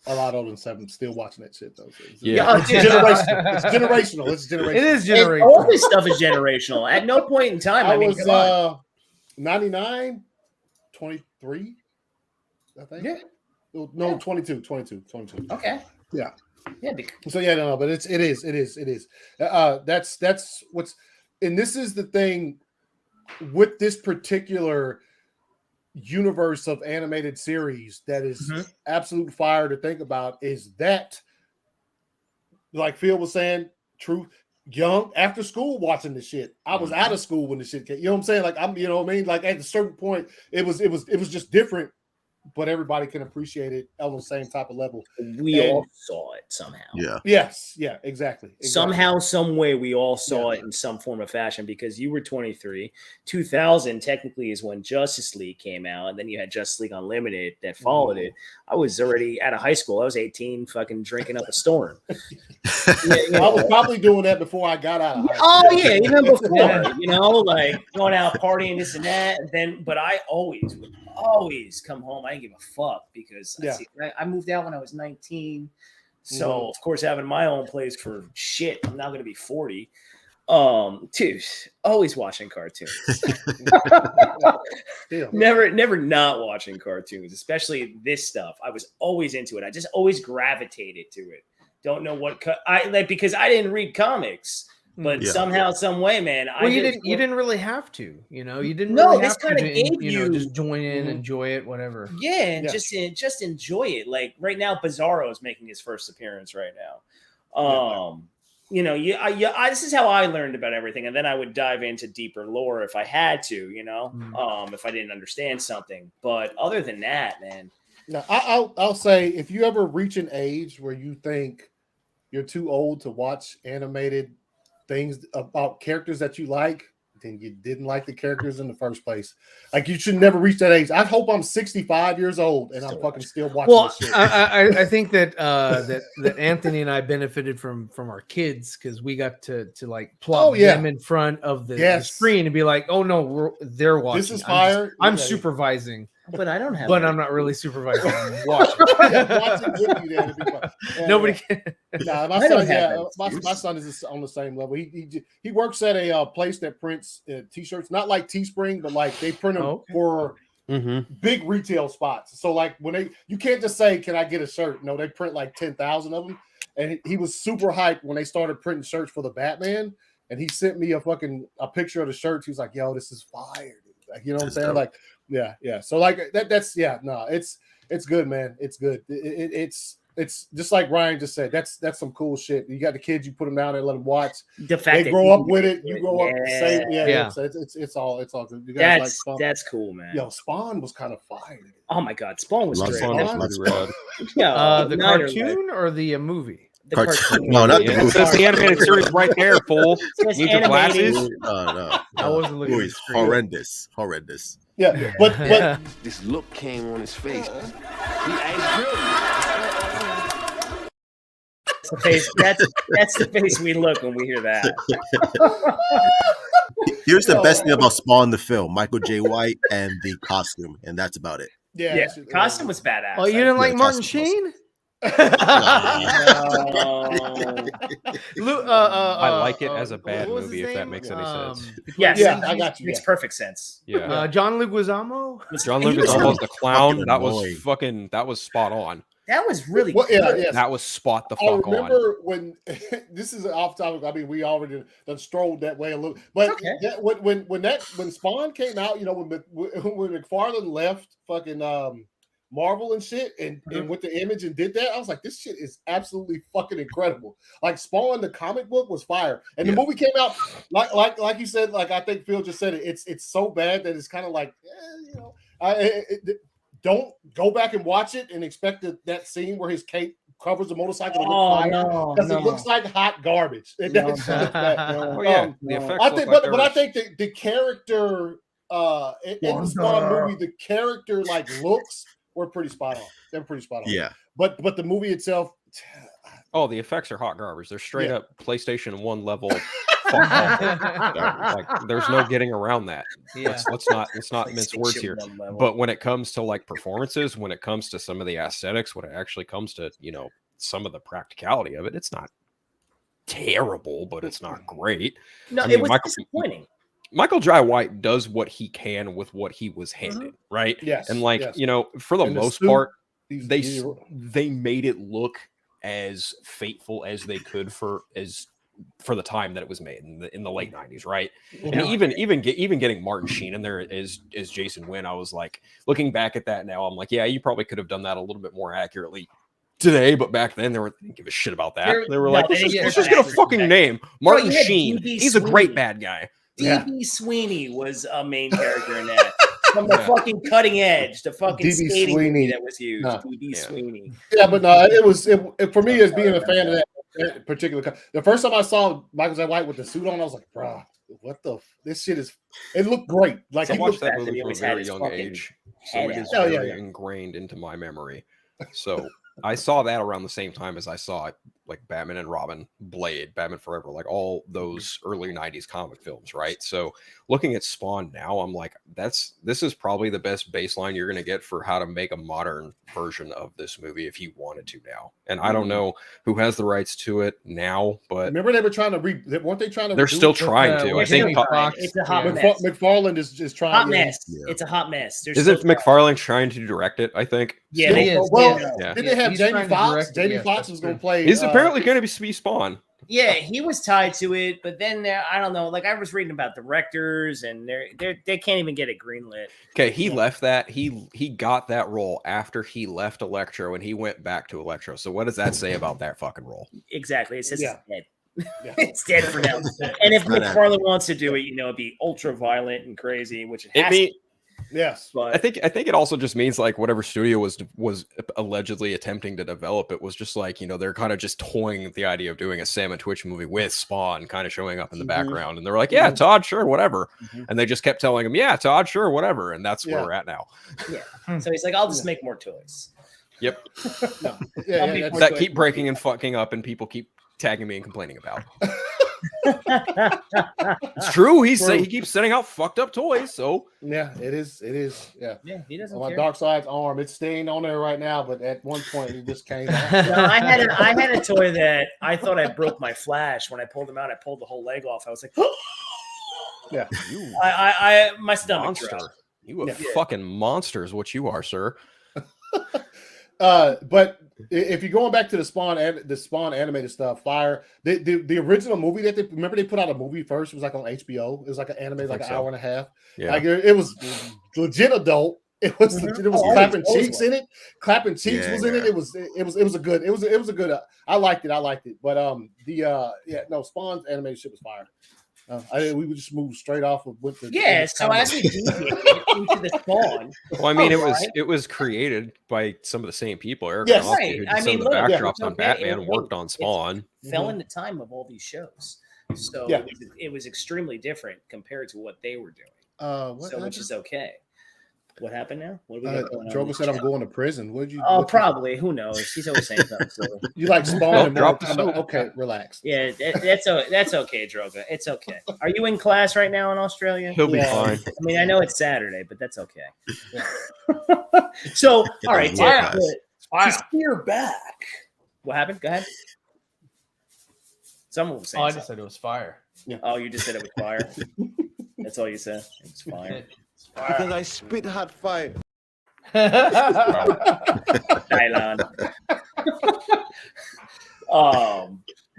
a lot older than 7, still watching that shit though. So it's generational. It's generational. It is generational. And all this stuff is generational. At no point in time. I was 99, 23, I think. Yeah. No, 22. Okay. Yeah. Yeah. So no, but it is. That's what's, and this is the thing with this particular universe of animated series that is absolute fire to think about is that, like Phil was saying, true, young, after school watching this shit. I was out of school when the shit came. You know what I'm saying? Like, I'm, you know what I mean? Like, at a certain point, it was just different, but everybody can appreciate it on the same type of level. We all saw it somehow. Yeah. Yes. Yeah, exactly. Somehow, some way, we all saw it in some form of fashion because you were 23. 2000 technically is when Justice League came out, and then you had Justice League Unlimited that followed it. I was already out of high school. I was 18, fucking drinking up a storm. I was probably doing that before I got out of high school. Oh, yeah, even before, like going out partying, this and that. And then, but I always come home. I didn't give a fuck because I moved out when I was 19. So of course, having my own place for shit, I'm now going to be 40. Dude, always watching cartoons. Never not watching cartoons, especially this stuff. I was always into it. I just always gravitated to it. Don't know what because I didn't read comics. But somehow, some way, man. You didn't really have to, you didn't. No, really this have kind of gave you just join in, enjoy it, whatever. Yeah, and just enjoy it. Like right now, Bizarro is making his first appearance right now. This is how I learned about everything, and then I would dive into deeper lore if I had to, if I didn't understand something. But other than that, man. Now, I'll say if you ever reach an age where you think you're too old to watch animated things about characters that you like, then you didn't like the characters in the first place. Like, you should never reach that age. I hope I'm 65 years old and I'm fucking still watching this shit. I think that that Anthony and I benefited from our kids because we got to like plop them in front of the screen and be like, oh no, they're watching. This is fire. I'm supervising. But I don't have. But I'm not really supervising. I'm watching. Watching with you there. Nobody can. Nah, my son is on the same level. He works at a place that prints t-shirts, not like Teespring, but like they print them for big retail spots. So like you can't just say, "Can I get a shirt?" No, they print like 10,000 of them. And he was super hyped when they started printing shirts for the Batman. And he sent me a picture of the shirts. He was like, "Yo, this is fire." Like, you know what I'm saying? Dope. Like, yeah. So like it's good, man. It's good. It's just like Ryan just said. That's some cool shit. You got the kids, you put them down there, let them watch. The fact they grow up with it. You grow up same. Yeah. So it's all good. You guys like Spawn? That's cool, man. Yo, Spawn was kind of fire. Oh my God, Spawn was great. The cartoon or the movie? The cartoon. No, not the movie. That's the animated series right there, fool. Need your glasses. No. I wasn't looking. Movie's horrendous. Yeah, but This look came on his face. That's the face we look when we hear that. Here's the best thing about Spawn the film: Michael J. White and the costume, and that's about it. Yeah, costume was badass. Oh, you didn't like Martin Sheen? I like it as a bad what was movie, his if that name? makes any sense. Yes, Yeah, I got you. Makes Yeah. perfect sense. Yeah. John Leguizamo. John He Lucas was almost the clown. fucking That was annoying. that was spot on. That was really Well, yeah, good. yes. That was spot the I fuck on. remember when this is off topic. I mean, we already done strolled that way a little, but Okay. that, when Spawn came out, you know, when McFarlane left fucking Marvel and shit, and with the Image and did that, I was like, this shit is absolutely fucking incredible. Like Spawn, the comic book was fire, and the movie came out like you said, like I think Phil just said it. It's so bad that it's kind of like, you know, don't go back and watch it and expect that scene where his cape covers the motorcycle because it looks like hot garbage. It No, does. Oh yeah, the effects I look think, like but I think the character in the Spawn movie, the character like looks were pretty spot on. They were pretty spot on. Yeah. But the movie itself, oh, the effects are hot garbage. They're straight up PlayStation 1 level. Fuck awful. Like there's no getting around that. Yeah. Let's not mince words here. But when it comes to like performances, when it comes to some of the aesthetics, when it actually comes to, you know, some of the practicality of it, it's not terrible, but it's not great. No, I it mean, was disappointing. Michael Jai White does what he can with what he was handed, right? Yes. And like, yes. you know, for the And the most suit, part, he's- they made it look as fateful as they could for the time that it was made in the late 90s, right? And even getting Martin Sheen in there as Jason Wynn, I was like, looking back at that now, I'm like, yeah, you probably could have done that a little bit more accurately today, but back then they didn't give a shit about that. They were like, let's just get a fucking name. Martin Sheen, he's a great bad guy. D.B. Sweeney was a main character in that. From the fucking cutting edge, the fucking D.B. skating movie Sweeney. that was used. D.B. Sweeney. Yeah, but no, it was for me as being a fan of that particular. The first time I saw Michael J. White with the suit on, I was like, "Bro, what the? This shit is." It looked great. Like I he watched looked that movie from a very young age, so it is very ingrained into my memory. So I saw that around the same time as I saw like Batman and Robin, Blade, Batman Forever, like all those early 90s comic films, right? So looking at Spawn now, I'm like, this is probably the best baseline you're going to get for how to make a modern version of this movie if you wanted to now. And I don't know who has the rights to it now, but remember they were trying to weren't they trying to? They're still trying to. I think it's a hot mess. McFarlane is trying. Hot mess. Yeah. It's a hot mess. Isn't McFarlane trying to direct it? I think. Yeah. Did they have Jamie Foxx? Jamie Foxx was going to play. He's apparently going to be Spawn. Yeah, he was tied to it, but then I don't know. Like I was reading about directors, and they can't even get it greenlit. Okay, he left that. He got that role after he left Electro, and he went back to Electro. So what does that say about that fucking role? Exactly, it says it's dead. It's dead for now. And if McFarlane wants to do it, you know, it'd be ultra violent and crazy, which it has to. Yes, but I think it also just means like whatever studio was allegedly attempting to develop it was just like, you know, they're kind of just toying with the idea of doing a Sam and Twitch movie with Spawn kind of showing up in the background, and they're like, yeah, Todd, sure, whatever, and they just kept telling him, yeah, Todd, sure, whatever, and that's where we're at now. Yeah, so he's like, I'll just make more toys. Yep. That keep breaking and fucking up, and people keep tagging me and complaining about. It's true. He keeps sending out fucked up toys. So yeah, it is. Yeah, he doesn't. On my Dark Side's arm, it's staying on there right now. But at one point, it just came out. No, I had a toy that I thought I broke my Flash. When I pulled him out, I pulled the whole leg off. I was like, yeah, my stomach monster. dropped. You a fucking monster is what you are, sir. But if you're going back to the Spawn animated stuff, Fire, the original movie that they put out a movie first. It was like on HBO. It was like an anime, like an hour and a half. Yeah, like it was legit adult. It was clapping cheeks in it. Clapping cheeks was in it. It was a good. I liked it. But Spawn's animated shit was fire. We would just move straight off of with the so as we deviate into the Spawn. Well, I mean, it was created by some of the same people. Eric yes, Roth, right. who did I mean, some of the backdrops on Batman, worked on Spawn. Fell in the time of all these shows, so it was extremely different compared to what they were doing. Which is okay. What happened now? What we got going on? Drogo said I'm going to prison. What did you? Oh, probably. Who knows? He's always saying something silly. You like Spawn? Okay, relax. Yeah, that's okay, Drogo. It's okay. Are you in class right now in Australia? He'll be fine. I mean, I know it's Saturday, but that's okay. So, all right, Fire. to steer back. What happened? Go ahead. Someone was saying. Oh, I just something. said it was fire. Oh, you just said it was fire. That's all you said. It was fire. It's fire. Because I spit hot fire. Dylan.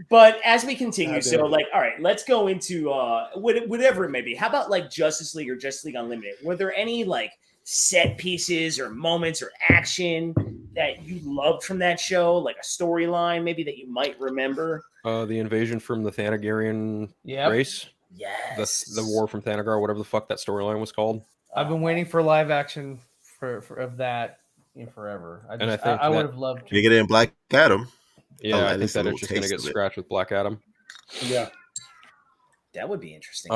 But as we continue, so like, all right, let's go into whatever it may be. How about like Justice League or Justice League Unlimited? Were there any like set pieces or moments or action that you loved from that show, like a storyline maybe that you might remember? The invasion from the Thanagarian race. Yes. The war from Thanagar, whatever the fuck that storyline was called. I've been waiting for live action for of that forever. I think I would have loved You to. get it in Black Adam. Yeah, I think least a that little it's just going to taste get of it. scratched with Black Adam. Yeah. That would be interesting.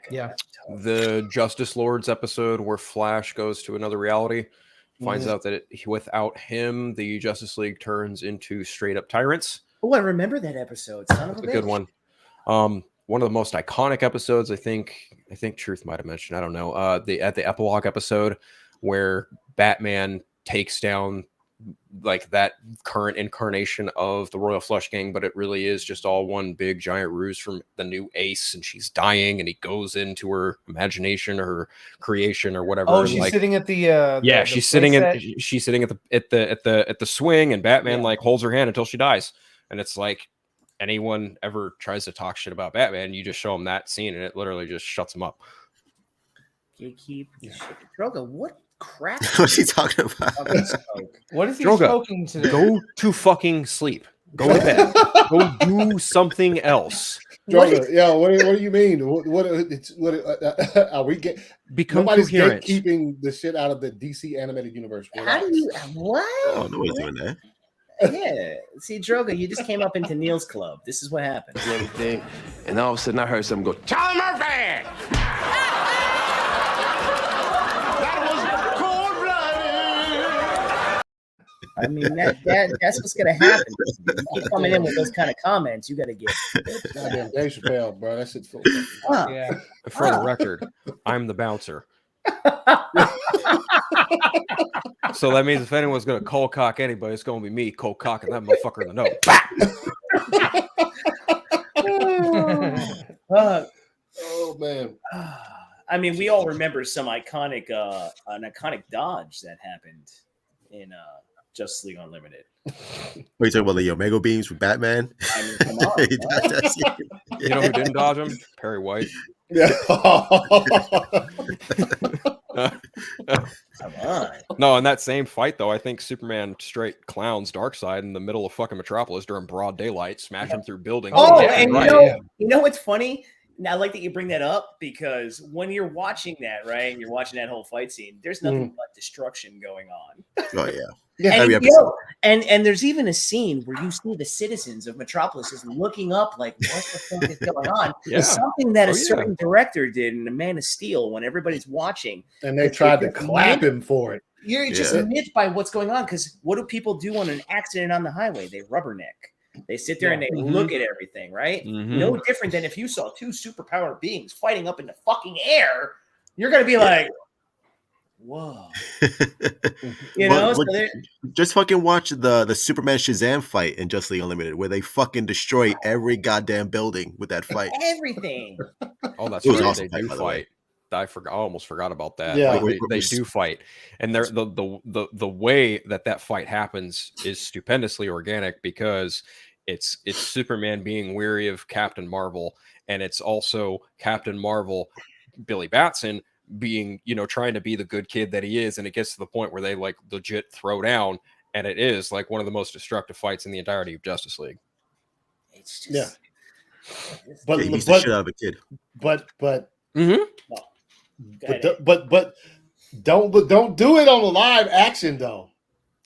Yeah. The Justice Lords episode where Flash goes to another reality, finds out that without him, the Justice League turns into straight up tyrants. Oh, I remember that episode. Son of a It's a good bitch. one. One of the most iconic episodes, I think Truth might have mentioned. I don't know. At the epilogue episode where Batman takes down like that current incarnation of the Royal Flush Gang, but it really is just all one big giant ruse from the new Ace, and she's dying, and he goes into her imagination or her creation or whatever. Oh, she's like, sitting at the she's sitting at the swing, and Batman like holds her hand until she dies, and it's like anyone ever tries to talk shit about Batman, you just show them that scene, and it literally just shuts them up. Gatekeep. Droga, what crap? What's he talking about? What is he Droga, smoking today? Go to fucking sleep. Go to bed. Go do something else. Droga, yeah, what do you mean? What are we Become nobody's coherent. gatekeeping the shit out of the DC animated universe. How do you what? Oh, nobody's doing that. Yeah. See, Droga, you just came up into Neil's club. This is what happened. Everything. And all of a sudden I heard something go, Charlie Murphy! I mean, that's what's gonna happen. You keep coming in with those kind of comments, you gotta get. Goddamn Dave Chappelle, bro. That shit's full. Yeah. For the record, I'm the bouncer. So that means if anyone's gonna cold cock anybody, it's gonna be me cold cocking that motherfucker in the nose. Oh man. I mean, we all remember some iconic, an iconic dodge that happened in Justice League Unlimited. What are you talking about? The Omega beams with Batman? I mean, come on. You know who didn't dodge him? Perry White. Yeah. Come on. No, in that same fight though, I think Superman straight clowns Darkseid in the middle of fucking Metropolis during broad daylight, smash him through buildings. Oh, yeah, and right. you know what's funny? Now, I like that you bring that up because when you're watching that, right, and you're watching that whole fight scene, there's nothing but destruction going on. Oh yeah. Yeah, every And, episode. and there's even a scene where you see the citizens of Metropolis just looking up like, what the fuck is going on? Yeah. It's something that Oh, a yeah. certain director did in The Man of Steel when everybody's watching. And they tried to clap him for it. You're just Yeah. miffed by what's going on because what do people do on an accident on the highway? They rubberneck. They sit there and they look at everything, right? Mhm. No different than if you saw two superpowered beings fighting up in the fucking air. You're gonna be like, whoa. You know, so they're- Just fucking watch the Superman Shazam fight in Justice League Unlimited, where they fucking destroy every goddamn building with that fight. everything. Oh, that's It was right. awesome They do fight, by the way. fight. I almost forgot about that. Yeah. Like, they do fight, and the way that fight happens is stupendously organic because it's Superman being weary of Captain Marvel, and it's also Captain Marvel, Billy Batson, being trying to be the good kid that he is, and it gets to the point where they like legit throw down, and it is like one of the most destructive fights in the entirety of Justice League. It's just Yeah. But Yeah, he beats the shit out of a kid. but Mm-hmm. but don't do it on the live action though,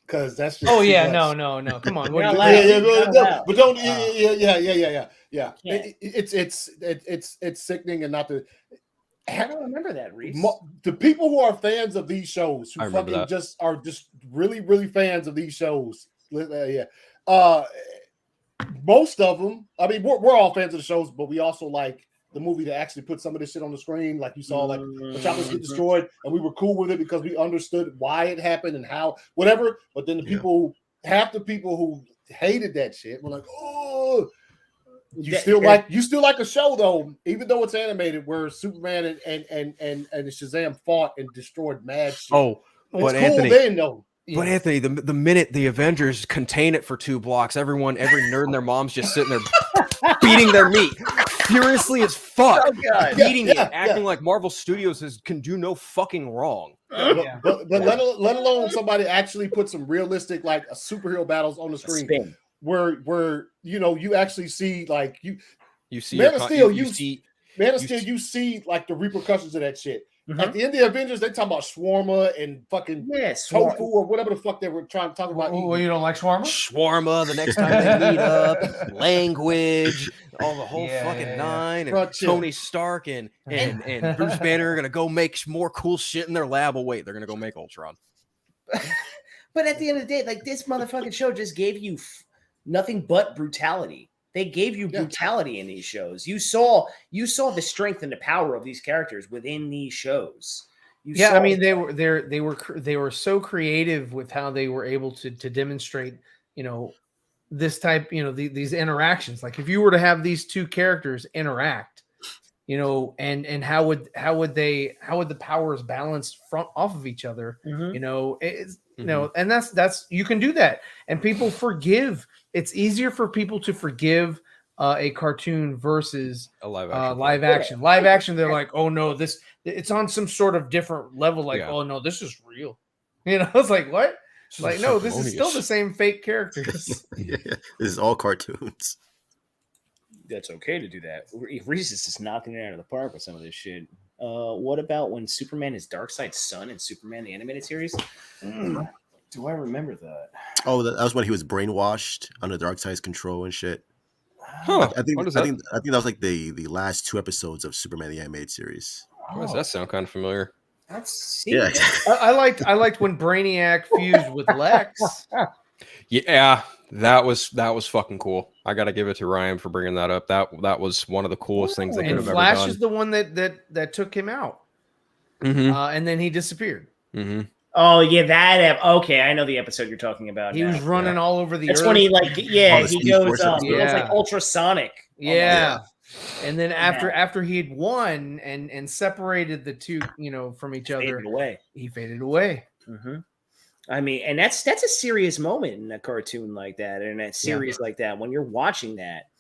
because that's just Oh too yeah, much. no. Come on. You're What not do allowed. you, But don't. Yeah. Yeah. It's sickening, and not to. I don't remember that, Reese. The people who are fans of these shows, who I remember fucking that. just are just really fans of these shows. Most of them. I mean, we're all fans of the shows, but we also like the movie to actually put some of this shit on the screen. Like you saw, like Metropolis get destroyed, and we were cool with it because we understood why it happened and how, whatever. But then the people, half the people who hated that shit were like, oh. You still like a show though, even though it's animated, where Superman and Shazam fought and destroyed mad shit. Oh, it's but cool Anthony, then though. But Anthony, the minute the Avengers contain it for 2 blocks, every nerd and their mom's just sitting there beating their meat furiously as fuck, beating it, acting like Marvel Studios can do no fucking wrong. But let alone somebody actually put some realistic like superhero battles on the screen. Where you actually see like you see Man of Steel, you see like the repercussions of that shit. At the end of the Avengers, they talk about shawarma and fucking tofu or whatever the fuck they were trying to talk about. Oh, you don't like shawarma? Shawarma the next time they meet up, language, all the whole fucking nine, and Tony Stark and Bruce Banner are gonna go make more cool shit in their lab. Oh wait, they're gonna go make Ultron. But at the end of the day, like this motherfucking show just gave you nothing but brutality. They gave you brutality in these shows. You saw the strength and the power of these characters within these shows. I mean, they were so creative with how they were able to demonstrate, this type, these interactions. Like if you were to have these 2 characters interact, and how would the powers balance off of each other? And that's you can do that, and people forgive. It's easier for people to forgive a cartoon versus a live action. Live action, they're like, oh no, it's on some sort of different level. Like, oh no, this is real. It's like what? Like no, this is still the same fake characters. This is all cartoons. That's okay to do that. Reese is just knocking it out of the park with some of this shit. What about when Superman is Darkseid's son in Superman the Animated Series? Do I remember that? Oh, that was when he was brainwashed under Darkseid's control and shit. Huh. I think that was like the last 2 episodes of Superman the Animated Series. Oh. Does that sound kind of familiar? Yeah. I liked when Brainiac fused with Lex. Yeah, that was fucking cool. I gotta give it to Ryan for bringing that up. That was one of the coolest things they could have ever done. Flash is the one that took him out, and then he disappeared. Oh yeah, okay. I know the episode you're talking about. He was running all over the. That's earth. when he he goes it's like ultrasonic. Yeah. And then after he had won and separated the 2, from each other, he faded away. I mean, and that's a serious moment in a cartoon like that, and a series like that. When you're watching that,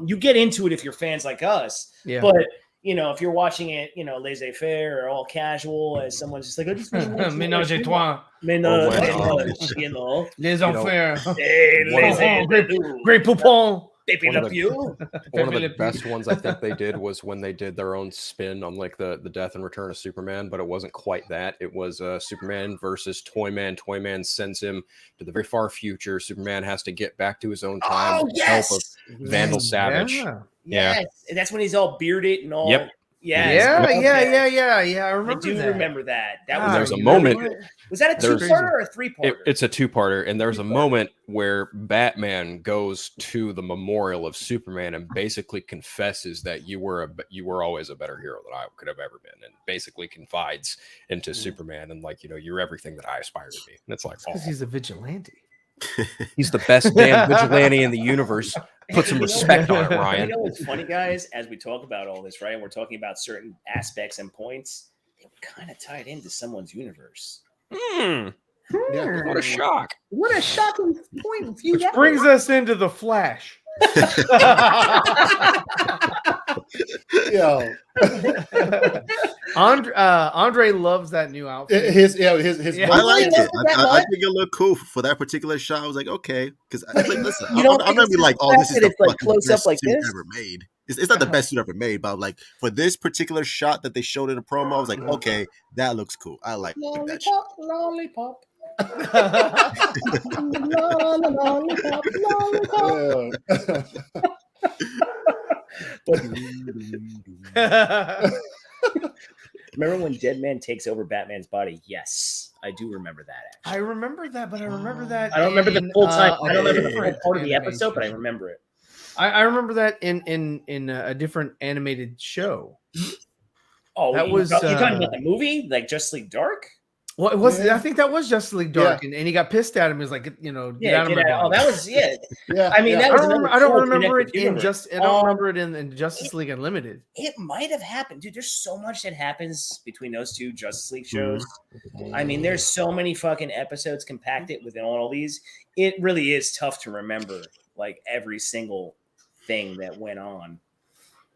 you get into it if you're fans like us. Yeah. But if you're watching it, laissez-faire or all casual, as someone's just like, I just ménage à toi, les enfants, great poupon. One of the best ones I think they did was when they did their own spin on like the death and return of Superman, but it wasn't quite that. It was Superman versus Toyman. Toyman sends him to the very far future. Superman has to get back to his own time with the help of Vandal Savage. Yeah. And that's when he's all bearded and all. Yep. Yeah. I remember that. There's a moment. Was that a 2-parter or a 3-parter? It's a 2-parter, and there's a moment where Batman goes to the memorial of Superman and basically confesses that you were always a better hero than I could have ever been, and basically confides into Superman and like you're everything that I aspire to be. And it's like, because he's a vigilante. He's the best damn vigilante in the universe. Put some respect on it, Ryan. You know what's funny, guys? As we talk about all this, right? And we're talking about certain aspects and points, they were kind of tied into someone's universe. Yeah, what a shock. What a shocking point. Which brings us into the Flash. Yo. Andre loves that new outfit. His I like it. I think it looked cool for that particular shot. I was like, okay, because listen, I'm gonna be like, oh, this is the like close up like suit this ever made. It's not the best suit ever made, but like for this particular shot that they showed in the promo, I was like, okay, that looks cool. I like that shit. Lollipop. Remember when Dead Man takes over Batman's body? Yes, I do remember that. Actually. I remember that, but I remember that. I don't remember the full time. I don't remember the full part of the episode, but I remember it. I remember that in a different animated show. Oh, that was you're talking about the movie, like Justice League Dark? Well, it was. I think that was Justice League Dark, and he got pissed at him. He was like, you know, get out of my body. Oh, that was yeah. I mean, that was I don't remember it in I don't remember it in Justice League Unlimited. It might have happened, dude. There's so much that happens between those two Justice League shows. I mean, there's so many fucking episodes compacted within all these. It really is tough to remember like every single thing that went on.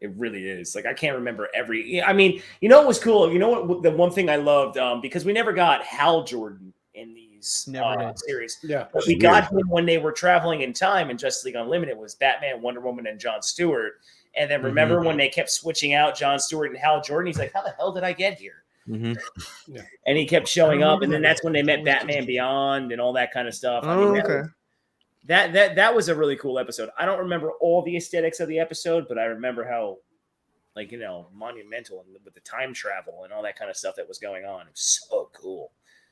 It really is. Like I can't remember every. I mean, you know what was cool? You know what? The one thing I loved because we never got Hal Jordan in these series. Yeah, but we got him when they were traveling in time in Justice League Unlimited. Was Batman, Wonder Woman, and John Stewart. And then remember when they kept switching out John Stewart and Hal Jordan? He's like, "How the hell did I get here?" Yeah. And he kept showing up, and then that's when they met Batman Beyond and all that kind of stuff. I mean, okay. That was a really cool episode. I don't remember all the aesthetics of the episode, but I remember how, like, you know, monumental and with the time travel and all that kind of stuff that was going on. It was so cool.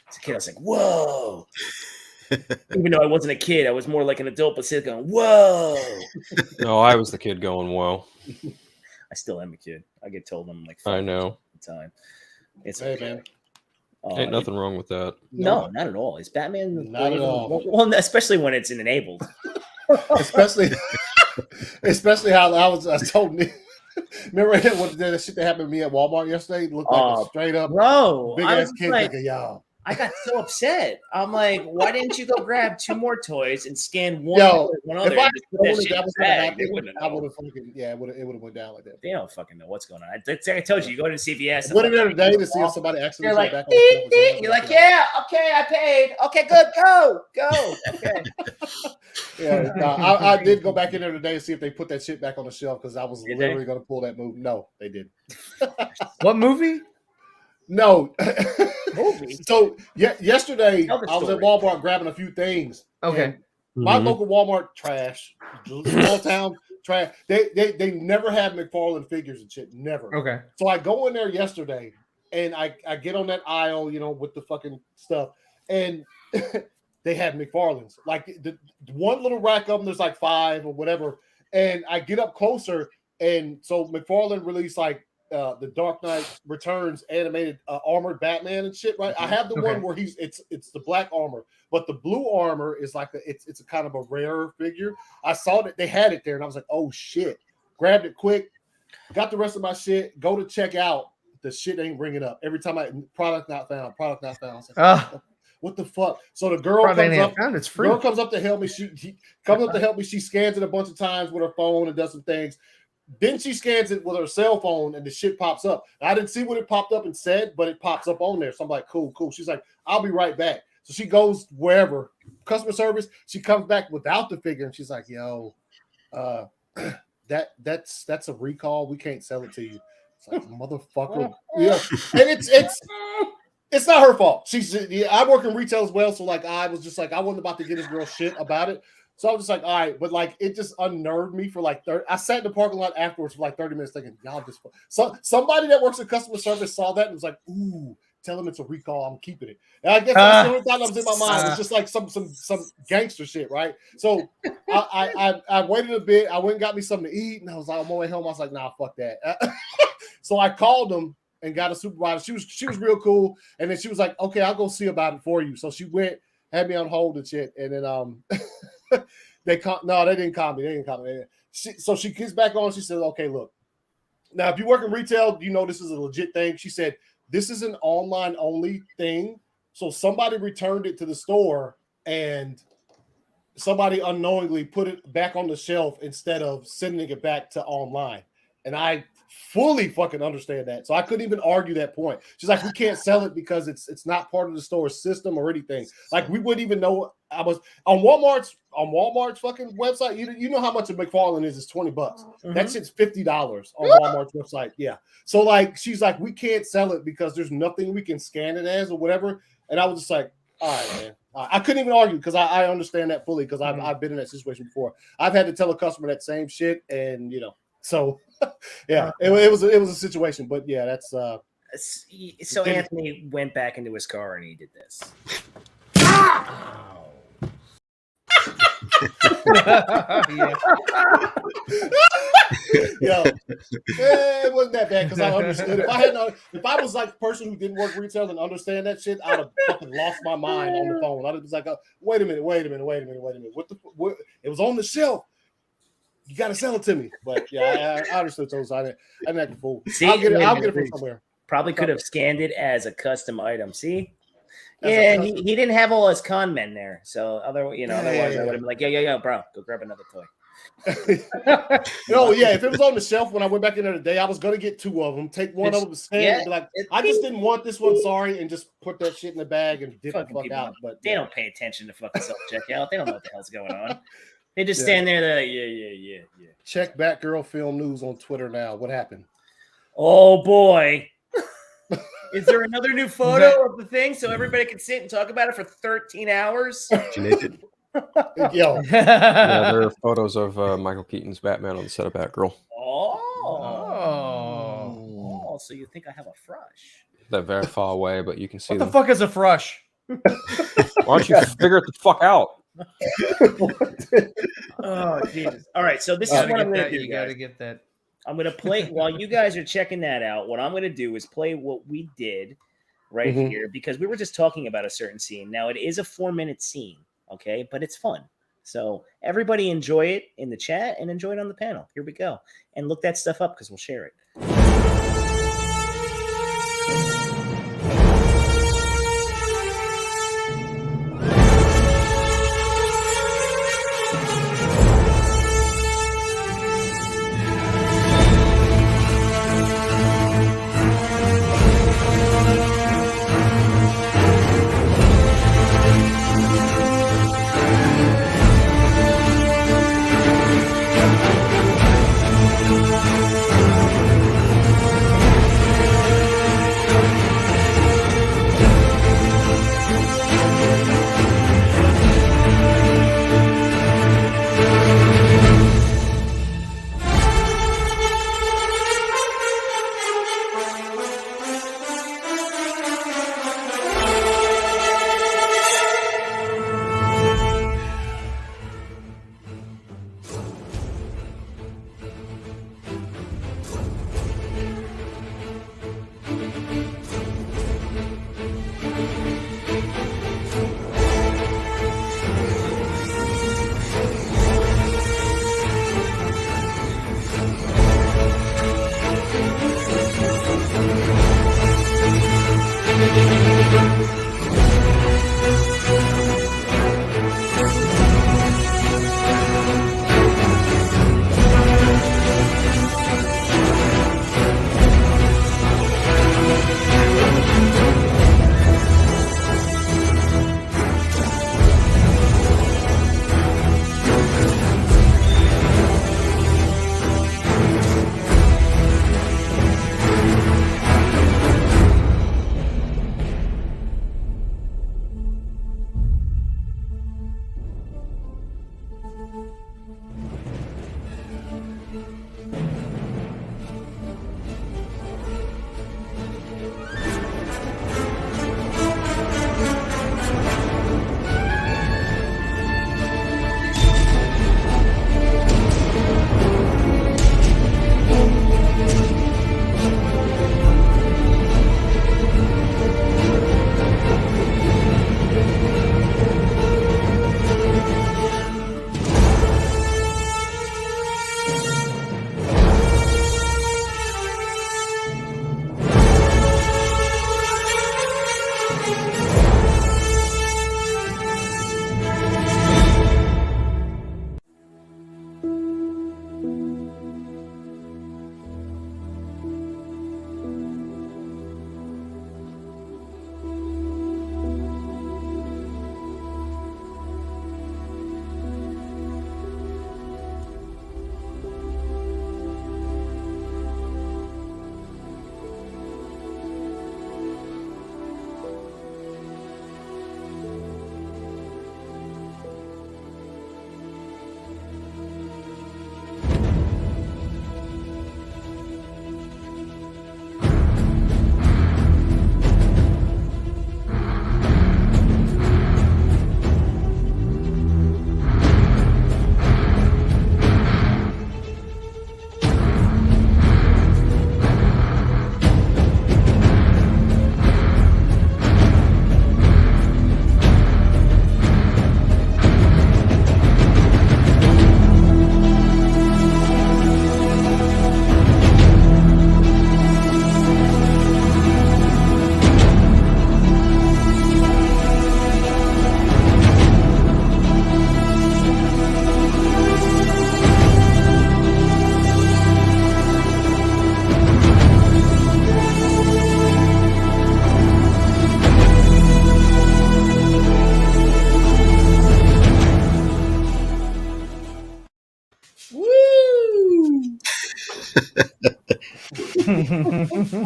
As a kid, I was like, whoa. Even though I wasn't a kid, I was more like an adult, but still going, whoa. No, I was the kid going, whoa. I still am a kid. I get told I'm like, I know. All the time. It's hey, okay. man. Ain't nothing wrong with that. No, not at all. Is Batman not at all? Well, especially when it's enabled. especially how I told me. Remember that shit that happened to me at Walmart yesterday? It looked like a straight up big ass kid like y'all. I got so upset. I'm like, why didn't you go grab 2 more toys and scan one other? If I it would have fucking it would have went down like that. They don't fucking know what's going on. I told you go to CVS. I went in there today to see if somebody actually. You're like, you're like, yeah, okay, I paid. Okay, good, go. Okay. I did go back in there today to see if they put that shit back on the shelf because I was literally going to pull that move. No, they didn't. What movie? No. Movie. So yesterday I was at Walmart grabbing a few things. Okay. My local Walmart trash, small town trash. They never have McFarlane figures and shit. Never. Okay. So I go in there yesterday and I get on that aisle, you know, with the fucking stuff, and they have McFarlane's. Like the one little rack of them, there's like 5 or whatever. And I get up closer, and so McFarlane released like the Dark Knight Returns animated armored Batman and shit, right? I have the one where it's the black armor, but the blue armor is like it's a kind of a rare figure. I saw that they had it there, and I was like, oh shit! Grabbed it quick, got the rest of my shit. Go to check out, the shit ain't ringing up every time. Product not found. I was like, what the fuck? So the girl comes up. It's free. Girl comes up to help me. She comes up to help me. She scans it a bunch of times with her phone and does some things. Then she scans it with her cell phone and the shit pops up. I didn't see what it popped up and said, but it pops up on there. So I'm like, cool. She's like, I'll be right back. So she goes wherever, customer service. She comes back without the figure and she's like, yo, that's a recall. We can't sell it to you. It's like, motherfucker. Yeah. And it's not her fault. I work in retail as well. So like, I was just like, I wasn't about to get this girl shit about it. So I was just like, all right, but like it just unnerved me for like 30. I sat in the parking lot afterwards for like 30 minutes thinking, y'all just somebody that works in customer service saw that and was like, ooh, tell them it's a recall. I'm keeping it. And I guess that's the only thought that was in my mind. It was just like some gangster shit, right? So I waited a bit. I went and got me something to eat, and I was like, on my way home, I was like, nah, fuck that. So I called them and got a supervisor. She was real cool, and then she was like, okay, I'll go see about it for you. So she went, had me on hold and shit, and then they didn't call me. So she gets back on. She says, okay, look, now if you work in retail, you know this is a legit thing. She said, this is an online only thing. So somebody returned it to the store and somebody unknowingly put it back on the shelf instead of sending it back to online. And I fully fucking understand that. So I couldn't even argue that point. She's like, we can't sell it because it's not part of the store system or anything. Like we wouldn't even know. I was on Walmart's fucking website. You know how much a McFarlane is? It's $20. Mm-hmm. That shit's $50 on Walmart's website. Yeah. So like, she's like, we can't sell it because there's nothing we can scan it as or whatever. And I was just like, all right, man. I couldn't even argue because I understand that fully because I've been in that situation before. I've had to tell a customer that same shit, and you know, so yeah, it was a situation. But yeah, that's so Anthony went back into his car and he did this. Yeah. Yo, it wasn't that bad because I understood. If I was like a person who didn't work retail and understand that shit, I'd have fucking lost my mind on the phone. I'd have been like, wait a minute. What? It was on the shelf. You got to sell it to me. But yeah, I understood those. I didn't act a fool. See, I'll get it from somewhere. Probably could have scanned it as a custom item. See? Yeah, he didn't have all his con men there. So otherwise I would have been like, yo, bro, go grab another toy. No, yeah. If it was on the shelf when I went back in there today, I was gonna get 2 of them, take one of them, stand, and be like, I just didn't want this one, sorry, and just put that shit in the bag and dip the fuck out. But they don't pay attention to fucking self checkout. They don't know what the hell's going on. They just stand there. They're like, yeah. Check Batgirl Film News on Twitter now. What happened? Oh boy. Is there another new photo of the thing so everybody can sit and talk about it for 13 hours? Yo. Yeah, there are photos of Michael Keaton's Batman on the set of Batgirl. Oh, so you think I have a frush? They're very far away, but you can see What them. the fuck is a frush? Why don't you figure it the fuck out? Oh, Jesus. All right, so this is what I'm going to do, You got to get that. I'm going to play, while you guys are checking that out, what I'm going to do is play what we did right here, because we were just talking about a certain scene. Now, it is a 4-minute scene, okay, but it's fun. So everybody enjoy it in the chat and enjoy it on the panel. Here we go. And look that stuff up because we'll share it.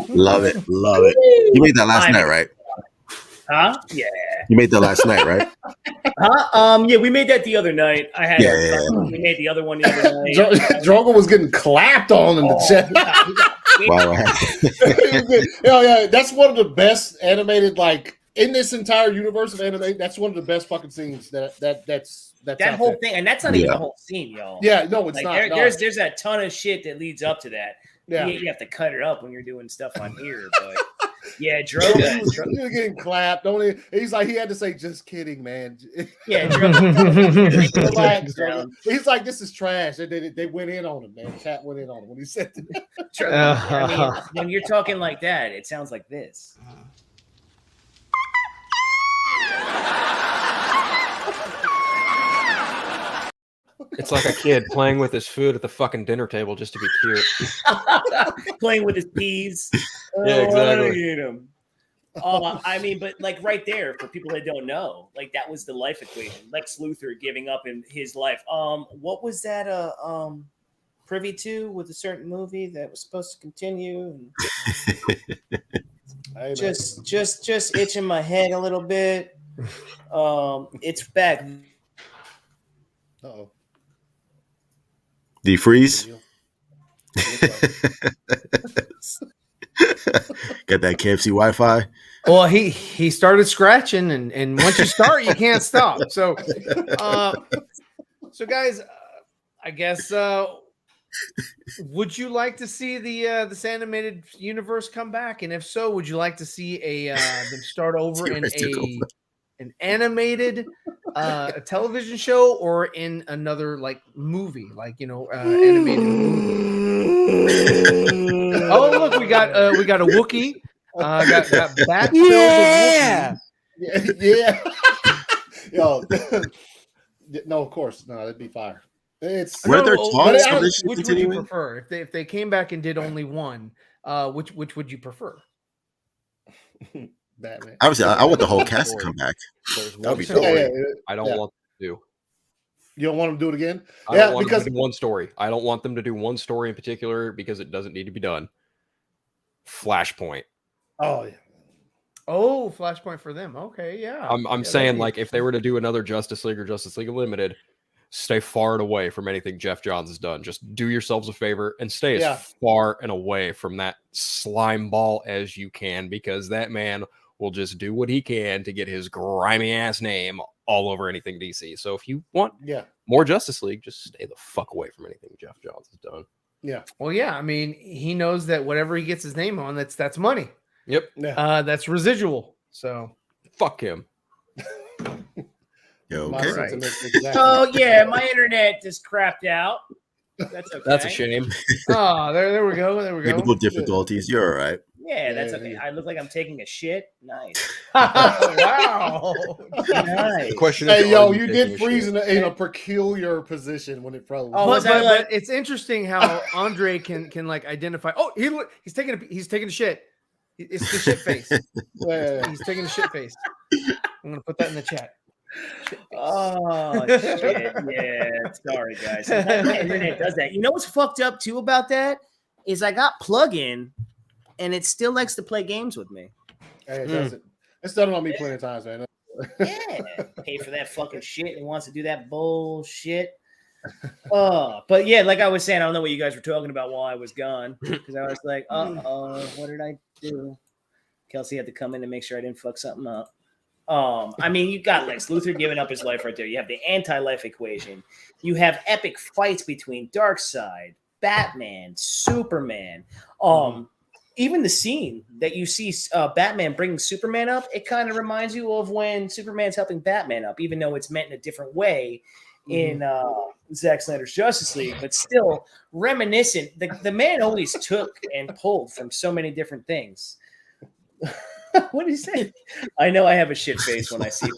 Love it. Love it. You made that last night, right? Huh? Yeah. You made that last night, right? Huh? Yeah, we made that the other night. I had Yeah. we made the other one the other night. Drogo was getting clapped on in the chat. Wow. Yeah, that's one of the best animated, like in this entire universe of anime. That's one of the best fucking scenes. That's That out whole there. thing, and that's not even the whole scene, y'all. Yeah, no, it's Like, not. No. There's a ton of shit that leads up to that. Yeah. You have to cut it up when you're doing stuff on here, but yeah, He was Drogo. getting clapped. He's like, he had to say, "Just kidding, man." Yeah, Relax, Drogo. Drogo. He's like, "This is trash." They went in on him, man. Chat went in on him when he said that. I mean, when you're talking like that, it sounds like this. It's like a kid playing with his food at the fucking dinner table just to be cute. Playing with his peas. Yeah, exactly. Eat 'em. I mean, but like right there, for people that don't know, like that was the life equation. Lex Luthor giving up in his life. What was that? Privy to with a certain movie that was supposed to continue. And just itching my head a little bit. It's back. Uh-oh. Do you freeze? Got that KFC Wi-Fi? Well, he started scratching, and once you start, you can't stop. So guys, I guess would you like to see this animated universe come back? And if so, would you like to see them start over in an animated a television show or in another like movie, like animated movie? Oh, look, we got a Wookiee. Got bat Yeah. Yeah. Yo, no, of course, no, that'd be fire. It's Were there talks of this which would you continuing? prefer if they came back and did only one? Which would you prefer? Batman. Obviously, I want the whole cast to come back. There's That'd one be story cool. Yeah. I don't want them to do. You don't want them to do it again? I don't want them to do one story. I don't want them to do one story in particular because it doesn't need to be done. Flashpoint. Oh yeah. Oh, Flashpoint for them. Okay, yeah. I'm saying like if they were to do another Justice League or Justice League Unlimited, stay far and away from anything Jeff Johns has done. Just do yourselves a favor and stay as far and away from that slime ball as you can, because that man will just do what he can to get his grimy ass name all over anything DC. So if you want more Justice League, just stay the fuck away from anything Jeff Johns has done. Yeah. Well, yeah. I mean, he knows that whatever he gets his name on, that's money. Yep. Yeah. That's residual. So fuck him. Yo, My okay. sentiments exactly. Oh yeah, my internet just crapped out. That's okay. That's a shame. oh, there we go. There we go. Technical difficulties. You're all right. Yeah, that's Yeah, okay. yeah. I look like I'm taking a shit. Nice. Wow. Nice. The question Hey, is, yo, are you taking did a freeze shit? in a peculiar position when it froze. Oh, But, was that like- but it's interesting how Andre can like identify. Oh, he's taking a shit. It's the shit face. Yeah. He's taking a shit face. I'm gonna put that in the chat. Oh shit! Yeah, sorry guys. My internet does that. You know what's fucked up too about that is I got plug-in, and it still likes to play games with me. Hey, it does it. It's done it on me plenty of times, man. Yeah, pay for that fucking shit and wants to do that bullshit. But yeah, like I was saying, I don't know what you guys were talking about while I was gone, because I was like, what did I do? Kelsey had to come in and make sure I didn't fuck something up. I mean, you got Lex Luthor giving up his life right there. You have the anti-life equation. You have epic fights between Darkseid, Batman, Superman. Even the scene that you see Batman bringing Superman up, it kind of reminds you of when Superman's helping Batman up, even though it's meant in a different way in Zack Snyder's Justice League, but still reminiscent. The man always took and pulled from so many different things. What did he say? I know I have a shit face when I see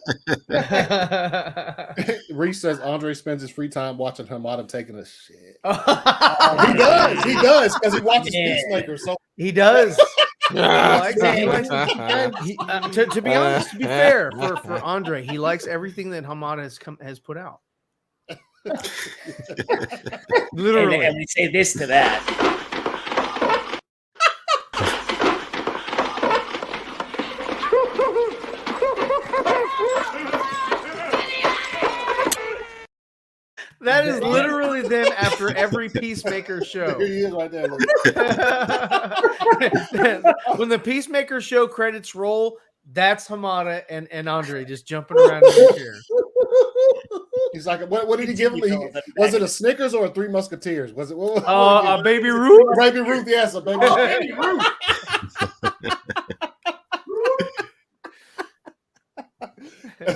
that. Reese says Andre spends his free time watching Hamada taking a shit. He he does, because he watches Peacemaker. So He does. Yeah. To be honest, to be fair, for Andre, he likes everything that Hamada has put out. Literally. And we say this to that. That is literally them after every Peacemaker show. There he is right there. When the Peacemaker show credits roll, that's Hamada and Andre just jumping around in their chair. He's like, what did he give him? Was it a Snickers or a Three Musketeers? Was it a Baby Ruth? Baby Ruth, yes, a Baby Ruth.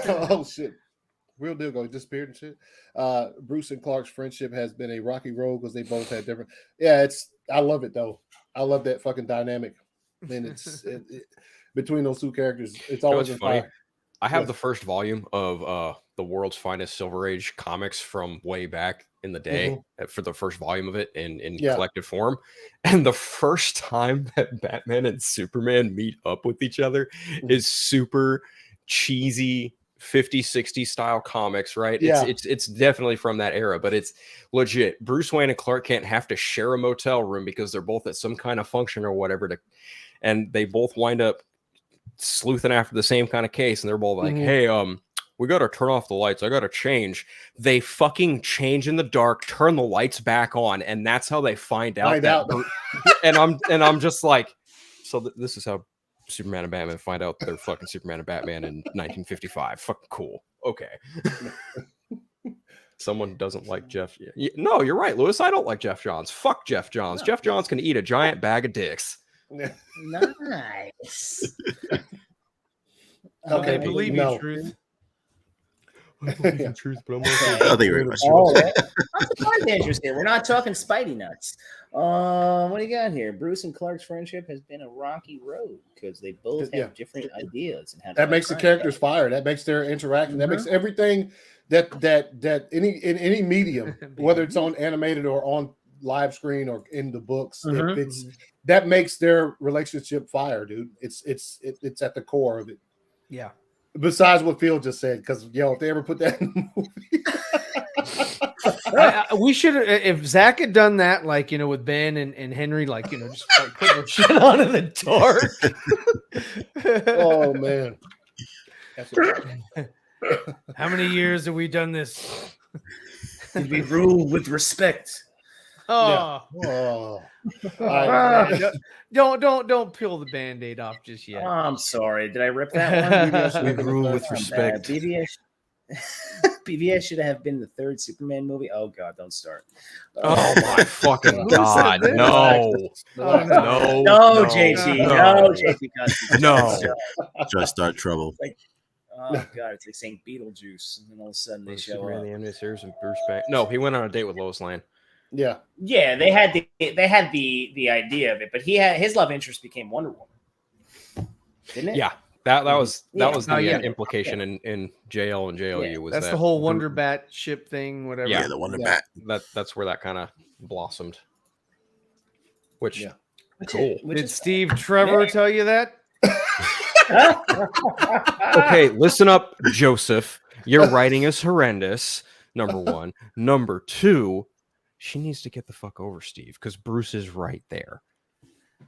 Oh shit. Real deal go disappeared and shit. Bruce and Clark's friendship has been a rocky road because they both had different. Yeah, I love it though. I love that fucking dynamic. And it's between those two characters. It's always funny. I have the first volume of the World's Finest Silver Age comics from way back in the day for the first volume of it in collected form. And the first time that Batman and Superman meet up with each other is super cheesy 50s, 60s style comics, right? Yeah. It's definitely from that era, but it's legit. Bruce Wayne and Clark Kent have to share a motel room because they're both at some kind of function or whatever, and they both wind up sleuthing after the same kind of case, and they're both like, hey, we gotta turn off the lights, I gotta change. They fucking change in the dark, turn the lights back on, and that's how they find out. And I'm just like, so this is how Superman and Batman find out they're fucking Superman and Batman in 1955. Fucking cool. Okay. Someone doesn't like Jeff. No, you're right, Lewis. I don't like Jeff Johns. Fuck Jeff Johns. Jeff Johns can eat a giant bag of dicks. Nice. Okay, believe you, Truth. Truth, but I'm Oh, thank you very much. I'm surprised Andrew's here. We're not talking Spidey nuts. What do you got here? Bruce and Clark's friendship has been a rocky road because they both have different ideas. And that makes the characters fire. That makes their interaction. That makes everything that in any medium, whether it's on animated or on live screen or in the books, that makes their relationship fire, dude. It's at the core of it. Yeah. Besides what Phil just said, because if they ever put that in the movie, we should have. If Zach had done that, like with Ben and Henry, like just like put their shit on in the dark. Oh man, how many years have we done this? Did we rule with respect? Oh, don't peel the Band-Aid off just yet. Oh, I'm sorry. Did I rip that one? We rule with respect. BVS should have been the third Superman movie. Oh God, don't start. Oh my fucking God! No, no, JT, no, JT, no. Just start trouble. Oh God, it's like saying Beetlejuice, and then all of a sudden they show up. The animated series and Bruce Banner. No, he went on a date with Lois Lane. Yeah, they had the idea of it, but his love interest became Wonder Woman, didn't it? Yeah, that was the implication in JL and JLU was that's the whole Wonder Bat ship thing, whatever. Yeah, the Wonder Bat. That's where that kind of blossomed. Which cool. Did Steve Trevor tell you that? Okay, listen up, Joseph. Your writing is horrendous. Number one. Number two. She needs to get the fuck over Steve because Bruce is right there.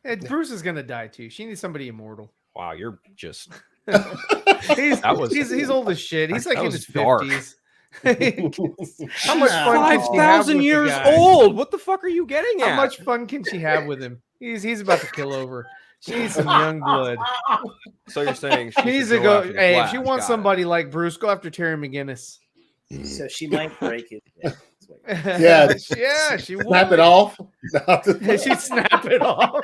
Hey, Bruce is gonna die too. She needs somebody immortal. Wow, you're just he's old as shit. He's like in his 50s. How much fun? 5,000 years old. What the fuck are you getting at? How much fun can she have with him? He's about to kill over. She needs some young blood. So you're saying she needs to go? Hey, if you want somebody like Bruce, go after Terry McGinnis. So she might break it. Yeah, she would. Snap it off. She'd snap it off.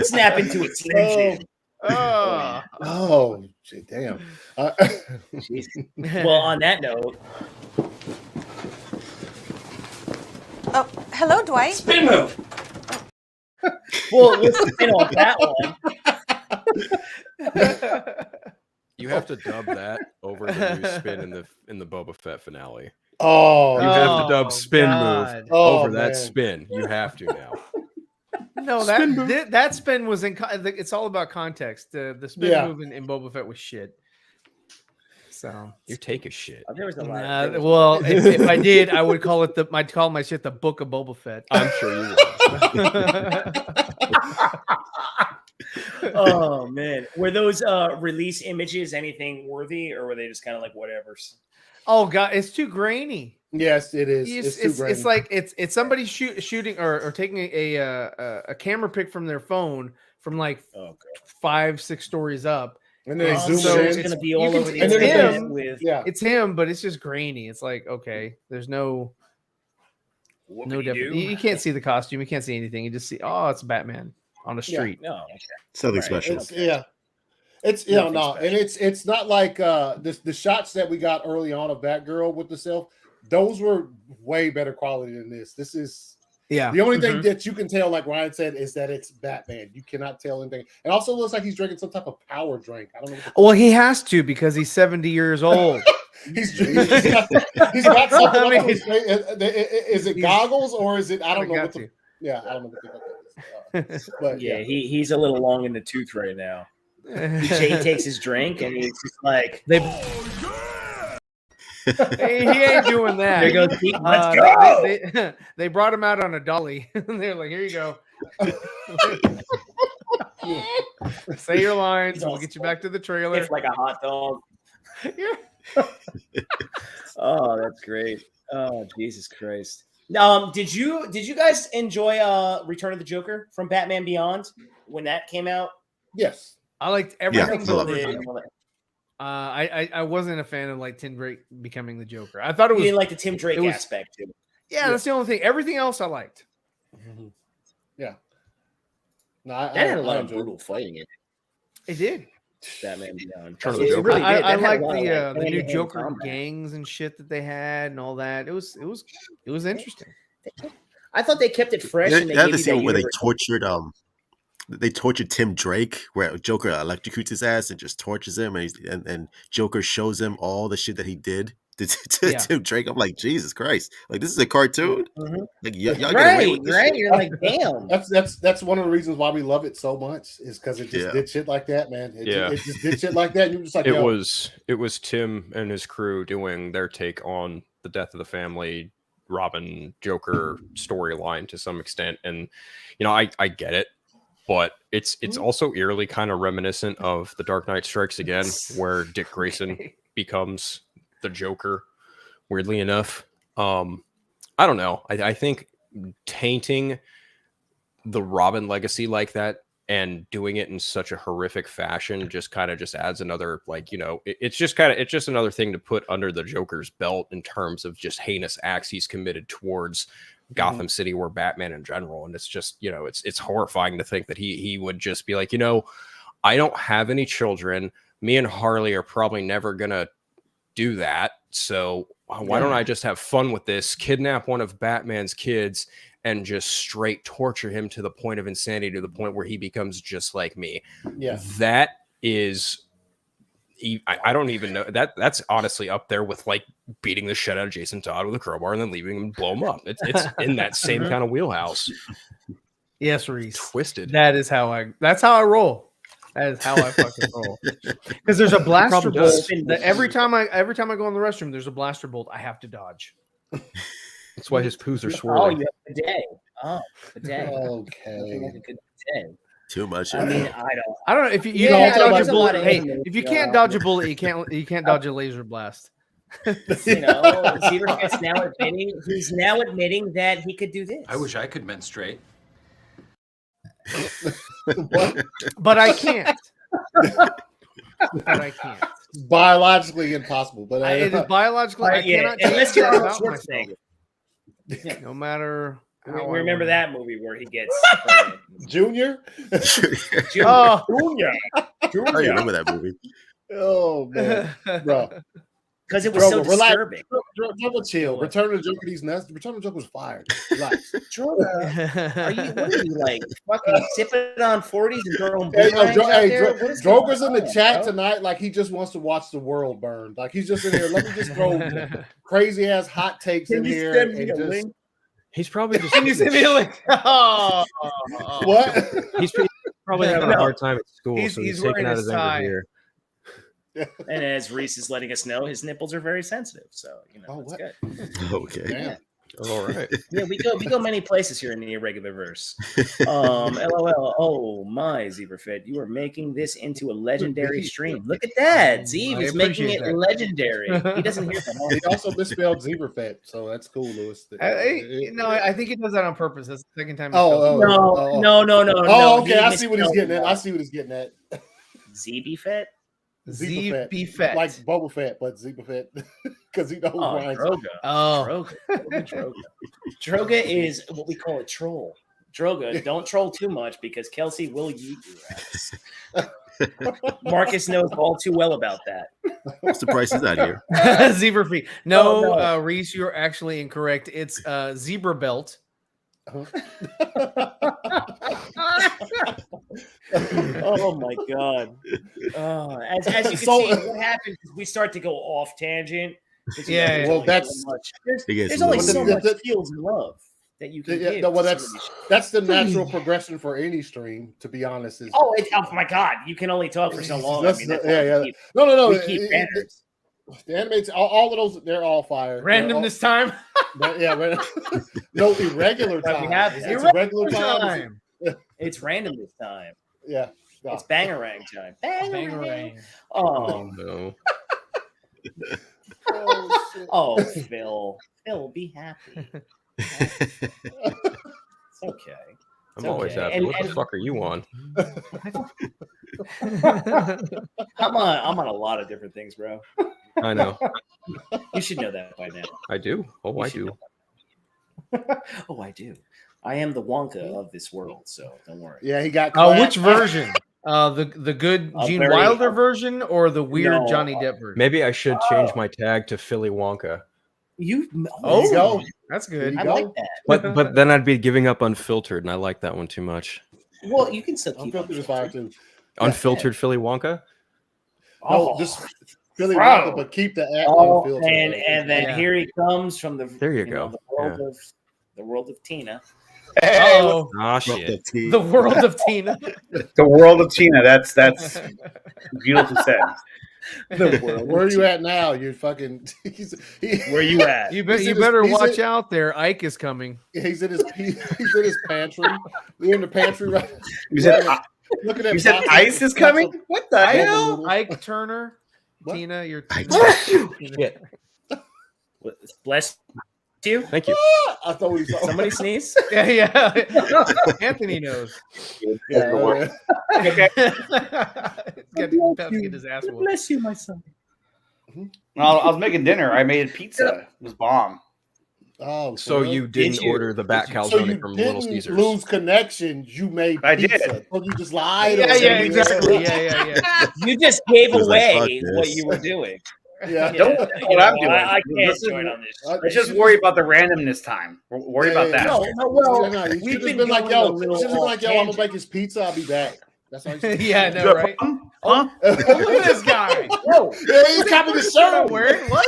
Snap into it. Slim shit. Oh, shit, damn. Well, on that note. Oh, hello, Dwight. Spin move. Well, let's spin off that one. You have to dub that over the new spin in the Boba Fett finale. Oh, you have to dub spin move over that man. spin. You have to now. No, that spin was in. It's all about context. The spin move in Boba Fett was shit. So you take a shit. There was a lot. Well, if I did, I would call it I'd call my shit the Book of Boba Fett. I'm sure you would. Oh man, were those release images anything worthy, or were they just kind of like whatever's? Oh god, it's too grainy. Yes, it is. It's too grainy. It's like it's somebody shooting or taking a camera pic from their phone from like 5-6 stories up. And then they zoom so in. It's going to be all over the it's internet him. with It's him, but it's just grainy. It's like, okay, there's no difference. You can't see the costume. You can't see anything. You just see, oh, it's Batman on the street. No, Something special. It's no, and it's not like the shots that we got early on of Batgirl with the self. Those were way better quality than this. This is the only thing that you can tell, like Ryan said, is that it's Batman. You cannot tell anything. It also looks like he's drinking some type of power drink. I don't know. Well, he has to because he's 70 years old. he's got something. I mean, is it goggles or is it? I don't know. I don't know what the but he's a little long in the tooth right now. He takes his drink and he's just like he ain't doing that. There goes Pete. Let's go. They brought him out on a dolly. They're like, here you go. Say your lines. And we'll get you back to the trailer. It's like a hot dog. Oh, that's great. Oh, Jesus Christ. Did you guys enjoy Return of the Joker from Batman Beyond when that came out? Yes. I liked everything. Yeah, I wasn't a fan of like Tim Drake becoming the Joker. I thought it was. You didn't like the Tim Drake aspect too. Yeah, that's the only thing. Everything else I liked. Mm-hmm. Yeah. No, that had a lot of brutal fighting in it. It did. Batman Beyond. It really did. I liked the new Joker gangs and shit that they had and all that. It was interesting. I thought they kept it fresh. You and they had gave the you scene that where universe. they tortured Tim Drake, where Joker electrocutes his ass and just tortures him, and Joker shows him all the shit that he did to Tim Drake. I'm like, Jesus Christ! Like, this is a cartoon. Mm-hmm. Like, y'all get away with this shit. You're like, damn. That's one of the reasons why we love it so much is because it just did shit like that, man. It just did shit like that. And you're just like, it was Tim and his crew doing their take on the death of the family, Robin Joker storyline to some extent, and I get it. But it's also eerily kind of reminiscent of The Dark Knight Strikes Again, where Dick Grayson becomes the Joker, weirdly enough. I don't know. I think tainting the Robin legacy like that and doing it in such a horrific fashion just adds another, it's just another thing to put under the Joker's belt in terms of just heinous acts he's committed towards Gotham City or Batman in general. And it's just, it's horrifying to think that he would just be like, I don't have any children. Me and Harley are probably never gonna do that. So why don't I just have fun with this, kidnap one of Batman's kids and just straight torture him to the point of insanity, to the point where he becomes just like me. Yeah. That is, I don't even know, that's honestly up there with like beating the shit out of Jason Todd with a crowbar and then leaving him blow him up. It's in that same kind of wheelhouse. Yes, Reese. Twisted. That's how I roll. That is how I fucking roll. Because there's a blaster bolt that every time I go in the restroom, there's a blaster bolt I have to dodge. That's why his poos are swirling. Oh, you have a day. Oh, a day. Okay. Like a good day. Too much. I mean, I don't know if you can't dodge a bullet. Hey, if you can't dodge a bullet, you can't dodge a laser blast. Zebra's now admitting that he could do this. I wish I could menstruate. But I can't. It's biologically impossible. But it is biologically. I cannot unless you're Arnold Schwarzenegger. No matter. We remember that movie where he gets Junior. Oh, Junior. I remember that movie. Oh man, bro. Because it was so disturbing. Chill. Return of the Joker. These nuts. Return of the Joker was fired. Relax. What are you like? Fucking sipping on 40s and throwing Joker's in the chat tonight. Like he just wants to watch the world burn. Like he's just in here. Let me just throw crazy ass hot takes in here. He's probably just. Can you send me a link? Oh. What? He's probably having a hard time at school, so he's taking out his anger here. And as Reese is letting us know, his nipples are very sensitive. So, that's good. Okay. Yeah. All right. Yeah, we go many places here in the irregular verse. LOL. Oh my, 𝐤𝐫𝐞, you are making this into a legendary stream. Look at that. Zeev I is making it appreciate that. legendary. He doesn't hear that. He also misspelled 𝐤𝐫𝐞, so that's cool, Lewis. I think he does that on purpose. That's the second time. Oh, No. Oh, okay. He I see what he's misspelled getting at. that. I see what he's getting at. 𝐤𝐫𝐵𝐸𝐶? 𝐤𝐵𝐸𝐶. Like Boba Fett, but 𝐤𝐵𝐸𝐶 because he knows Oh, rhymes. Droga. Oh, Droga is what we call a troll. Droga, don't troll too much because Kelsey will yeet your ass. Marcus knows all too well about that. What's the price is that here? 𝐤𝐵𝐸𝐶. No, Oh, no. Reese, you're actually incorrect. It's zebra belt. Oh my god! As you can see, what happens is we start to go off tangent. Yeah, well, there's only so much feels and love that you can give. Well, that's the natural progression for any stream. To be honest, is oh my god! You can only talk for so long. No. We keep banners. The animates, all of those, they're all fire. Random this time. No, irregular time. It's irregular time. It's random this time. Yeah. It's bangarang time. Bangarang. Oh no. Oh, Phil. Phil, be happy. It's okay. I'm always happy. What the fuck are you on? I'm on a lot of different things, bro. I know. You should know that by now. I do. Oh, I do. Oh, I do. I am the Wonka of this world, so don't worry. Yeah, he got. Which version? The good Gene Wilder version or the weird Johnny Depp version? Maybe I should change my tag to Philly Wonka. Oh, that's good. I like that. But then I'd be giving up Unfiltered, and I like that one too much. Well, you can still keep Unfiltered is fire too. Unfiltered Philly Wonka? No, just Philly Wonka, but keep the unfiltered. And then here he comes from the the world of Tina. Oh shit! The world of Tina. The world of Tina. That's beautiful said. The world. Where are you at now? You're fucking. Where you at? You better watch out there. Ike is coming. He's in his pantry. We're in the pantry right. Look at that. You said Ice is coming. What the hell? Ike Turner. What? Tina, you're. Shit. Bless you. Thank you. I thought we saw somebody sneeze. Yeah. Anthony knows. Yeah. Get his ass whooped. Bless you, my son. Well, I was making dinner. I made pizza. It was bomb. Oh, so you didn't order the bat calzone from Little Caesars? Lose connection. You made pizza. I did. So you just lied. Yeah, exactly. Yeah. You just gave away what you were doing. Yeah. Don't worry what I'm doing. I can't join on this. Let's just worry about the randomness time. Worry about that. We've been like, yo, I'm gonna make his pizza. I'll be back. That's all. Yeah, I know, right? Huh? Look at this guy. He's copying the shirt. Wearing what?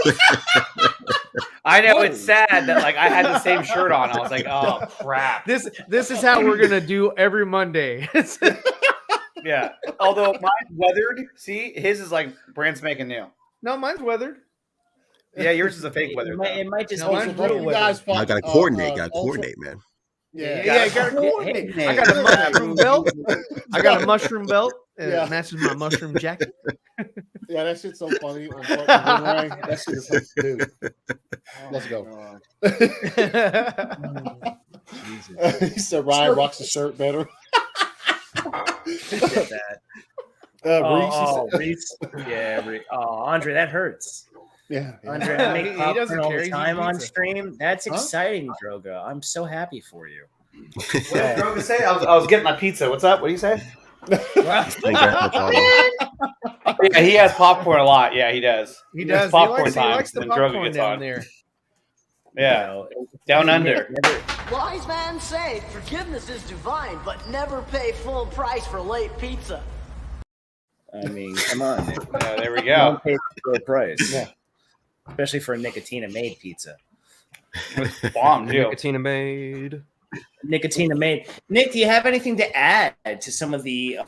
I know it's sad that like I had the same shirt on. I was like, oh crap. This is how we're gonna do every Monday. Yeah. Although mine's weathered. See, his is like brand spanking new. No, mine's weathered. Yeah, yours is a fake weather. It might just. Mine's real weathered. I gotta coordinate. Gotta coordinate, man. Yeah, I got a mushroom belt. I got a mushroom belt. It matches my mushroom jacket. Yeah, that shit's so funny. That shit is so dude. Let's go. He said Ryan rocks the shirt better. Reese. Yeah, Andre, that hurts. Yeah. Andre, I make doesn't all care. the time on stream. That's exciting, Droga. I'm so happy for you. What did Droga say? I was getting my pizza. What's up? What do you say? Yeah, he has popcorn a lot. Yeah, he does. He does. Popcorn He likes the when popcorn Droga gets down on. there. Yeah. Down under. Wise man say forgiveness is divine, but never pay full price for late pizza. I mean, come on. Nick. Yeah, there we go. Pay full price. Yeah. Especially for a Nicotina made pizza. Bomb, too. Nicotina made. Nicotina made. Nick, do you have anything to add to some of the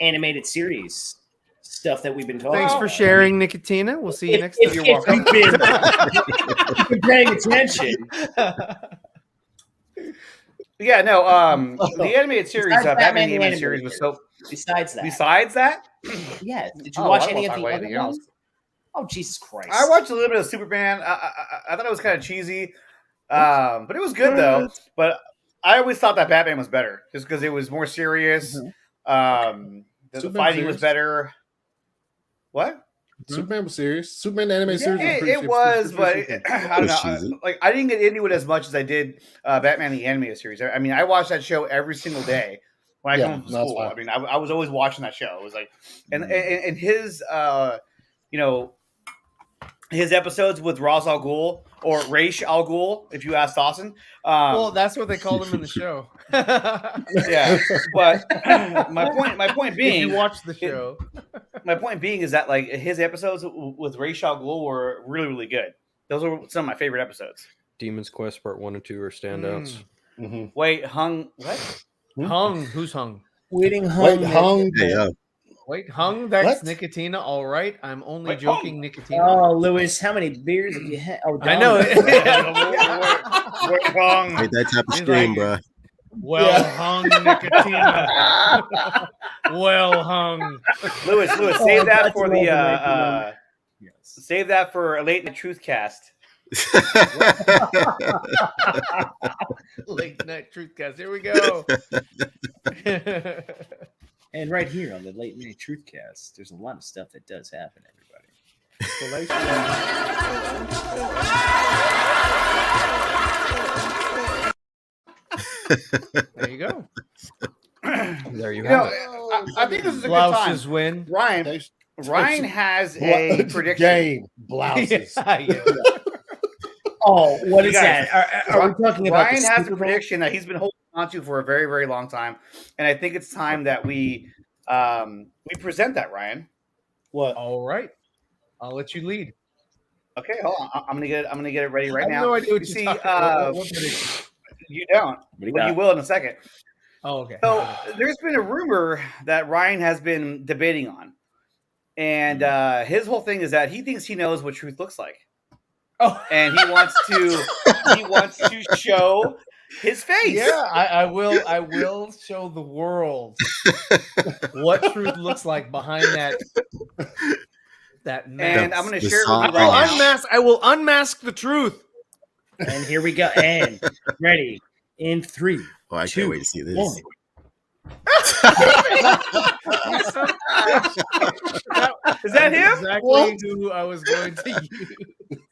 animated series stuff that we've been talking Thanks about. for sharing, Nicotina. We'll see you next time. You're welcome. You've been paying attention. Yeah, no. The animated series, Besides Batman the Batman animated series was so. Besides that. Besides that, Yes. Did you Oh, watch I don't any of wanna talk the about other anything else. ones? Oh, Jesus Christ. I watched a little bit of Superman. I thought it was kind of cheesy, but it was good though. But I always thought that Batman was better, just because it was more serious. The Superman fighting was serious. better. What? Superman was serious. Superman the animated series. It was, but I don't know. cheesy. Like I didn't get into it as much as I did Batman the animated series. I mean, I watched that show every single day when I Yeah, come home from that's school. fine. I mean, I was always watching that show. It was like, and his, you know, his episodes with Ra's al Ghul or Ra's al Ghul, if you ask Dawson. Well, that's what they called him in the show. Yeah, but my point being, if you watch the show, my point being is that like his episodes with Ra's al Ghul were really, really good. Those were some of my favorite episodes. Demon's Quest Part 1 and 2 are standouts. Wait, hung what? Hung? Who's hung? Waiting hung. Wait, hung. Hey, Wait, hung? That's What? Nicotina. All right, I'm only Wait, joking, Nicotina. Oh, Lewis, how many beers have you had? Oh, I know. Wait, hung. hey, that type of He's stream, like- bro. Well hung, Nicotina. Well hung. Lewis, save that that's for an the overrated save that for a late night truth cast. Late night truthcast. Here we go. And right here on the Late Night Truthcast, there's a lot of stuff that does happen, everybody. There you go. There you You know, have it. I think this is a good time. Blouses win. Ryan has a prediction. Game blouses. Yeah. Oh, what You is guys, that? Are we talking about Ryan the has a Super Bowl? prediction that he's been holding on to for a very, very long time, and I think it's time that we present that. Ryan. What? All right. I'll let you lead. Okay, hold on. I'm gonna get it ready right I have now. no idea what You you're see, talking about. What prediction? you don't, but you will in a second. Oh, okay. So there's been a rumor that Ryan has been debating on, and his whole thing is that he thinks he knows what truth looks like, Oh, and he wants to show his face. yeah. I will show the world what truth looks like behind that mask. And I'm going to The share it with song- you right now. I will unmask the truth. And here we go. And ready in 3. Oh, I can't wait to see this. 1. Is that him? Exactly who I was going to use.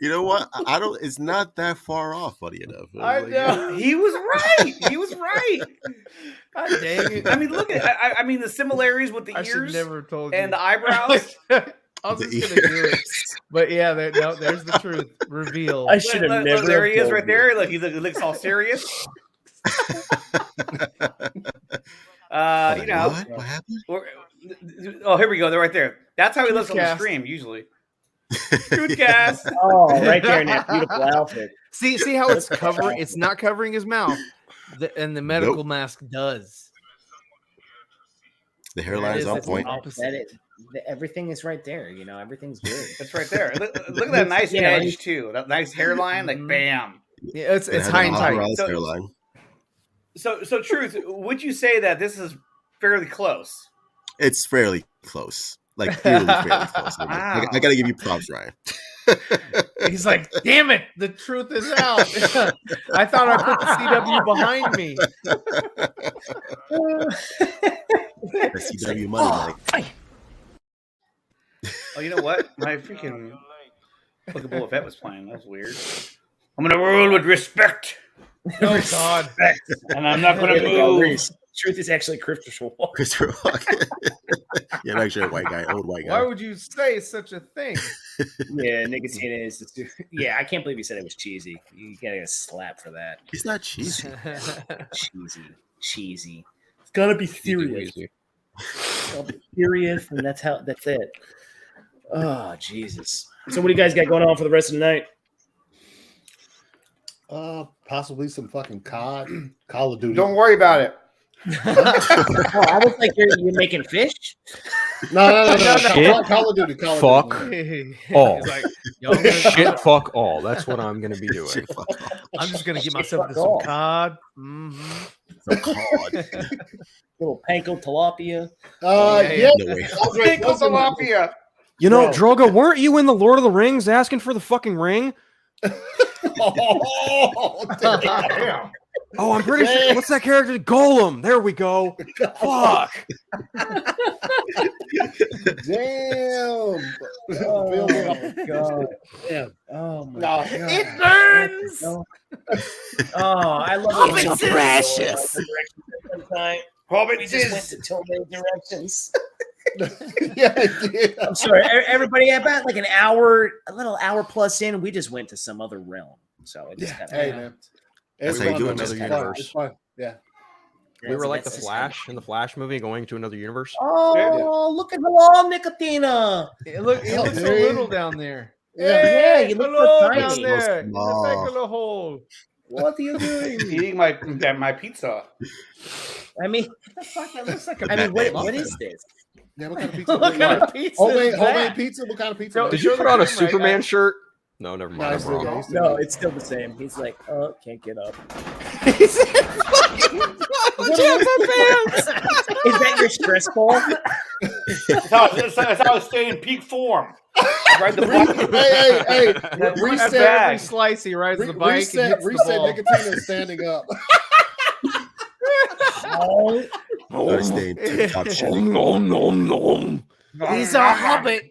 You know what? I don't. It's not that far off. Funny enough. I know. He was right. He was right. God dang it. I mean, look at. I mean, the similarities with the I should ears never have told you. and the eyebrows. I was just gonna do it, but yeah, there's the truth reveal. I should have Look, never. there he is, told right you. there. Look, he looks all serious. You know. What happened? Oh, here we go. They're right there. That's how he looks on the Truthcast. stream usually. Truthcast. Oh, right there in that beautiful outfit. See how it's covering? It's not covering his mouth, and the medical Nope. mask does. The hairline's on It's point. opposite. Everything is right there. You know, everything's good. That's right there. Look at that nice Yeah. edge too. That nice hairline, like bam. Yeah, it's It has high an and tight. authorized So- hairline. So truth. Would you say that this is fairly close? It's fairly close. Like really fairly close. Wow. I gotta give you props, Ryan. He's like, damn it, the truth is out. I thought I put the CW behind me. That CW money, like. Oh, you know what? My freaking Book of Boba Fett was playing. That was weird. I'm gonna rule with respect, Oh God. and I'm not gonna move. Truth is actually Christopher Walken. Christopher Walken. Yeah, not actually a white guy, old white Why guy. would you say such a thing? Yeah, Nicotina is. Yeah, I can't believe you said it was cheesy. You gotta get a slap for that. He's not cheesy. Cheesy. It's gotta be serious. Easy. It's gotta be serious, and that's it. Oh Jesus! So what do you guys got going on for the rest of the night? Possibly some fucking COD, Call of Duty. Don't worry about it. Oh, I was like, you're making fish? No. Shit. Call of Duty. Fuck all. He's like, yo, I'm gonna- Shit, fuck all. That's what I'm gonna be doing. Shit, fuck off. I'm just gonna get myself into Fuck some off. cod. Mm-hmm. Some cod. Little panko tilapia. Yeah. No way. Pickle tilapia. You know, Bro. Drogo, weren't you in the Lord of the Rings asking for the fucking ring? Oh, Damn. Oh, I'm pretty sure. What's that character? Golem. There we go. Fuck. damn. Oh, God. Damn. Oh, my No. God. It burns. No. Oh, I love it. It's so precious. We just went to too many directions. Yeah, I did. I'm sorry, everybody. About like a little hour plus in, we just went to some other realm. So it just kind of. Hey, man. That's It's how you fun, do it, man. Mr. It's fun. Universe. It's fun. Yeah. We were like the Flash in the Flash movie going to another universe. Oh, look at hello, Nicotina. He looks so Hey. little down there. Yeah, you look hello so down tiny. there. In the Small. back of the hole. What are you doing? Eating my pizza. I mean, That looks like I mean, what is this? Yeah, what kind of pizza? What kind of pizza? Homemade, is homemade that? pizza? What kind of pizza? So- Did show you the put on a camera, Superman I- shirt? No, never mind. Nice, I'm wrong. nice. No, it's still the same. He's like, oh, can't get up. Is that your stress ball? That's how I stay in peak form. I ride the bike. Hey, Every reset, slice he rides the bike. reset, and hits reset. the ball. Nicotina is standing up. Start staying tip-top shape. He's a hobbit.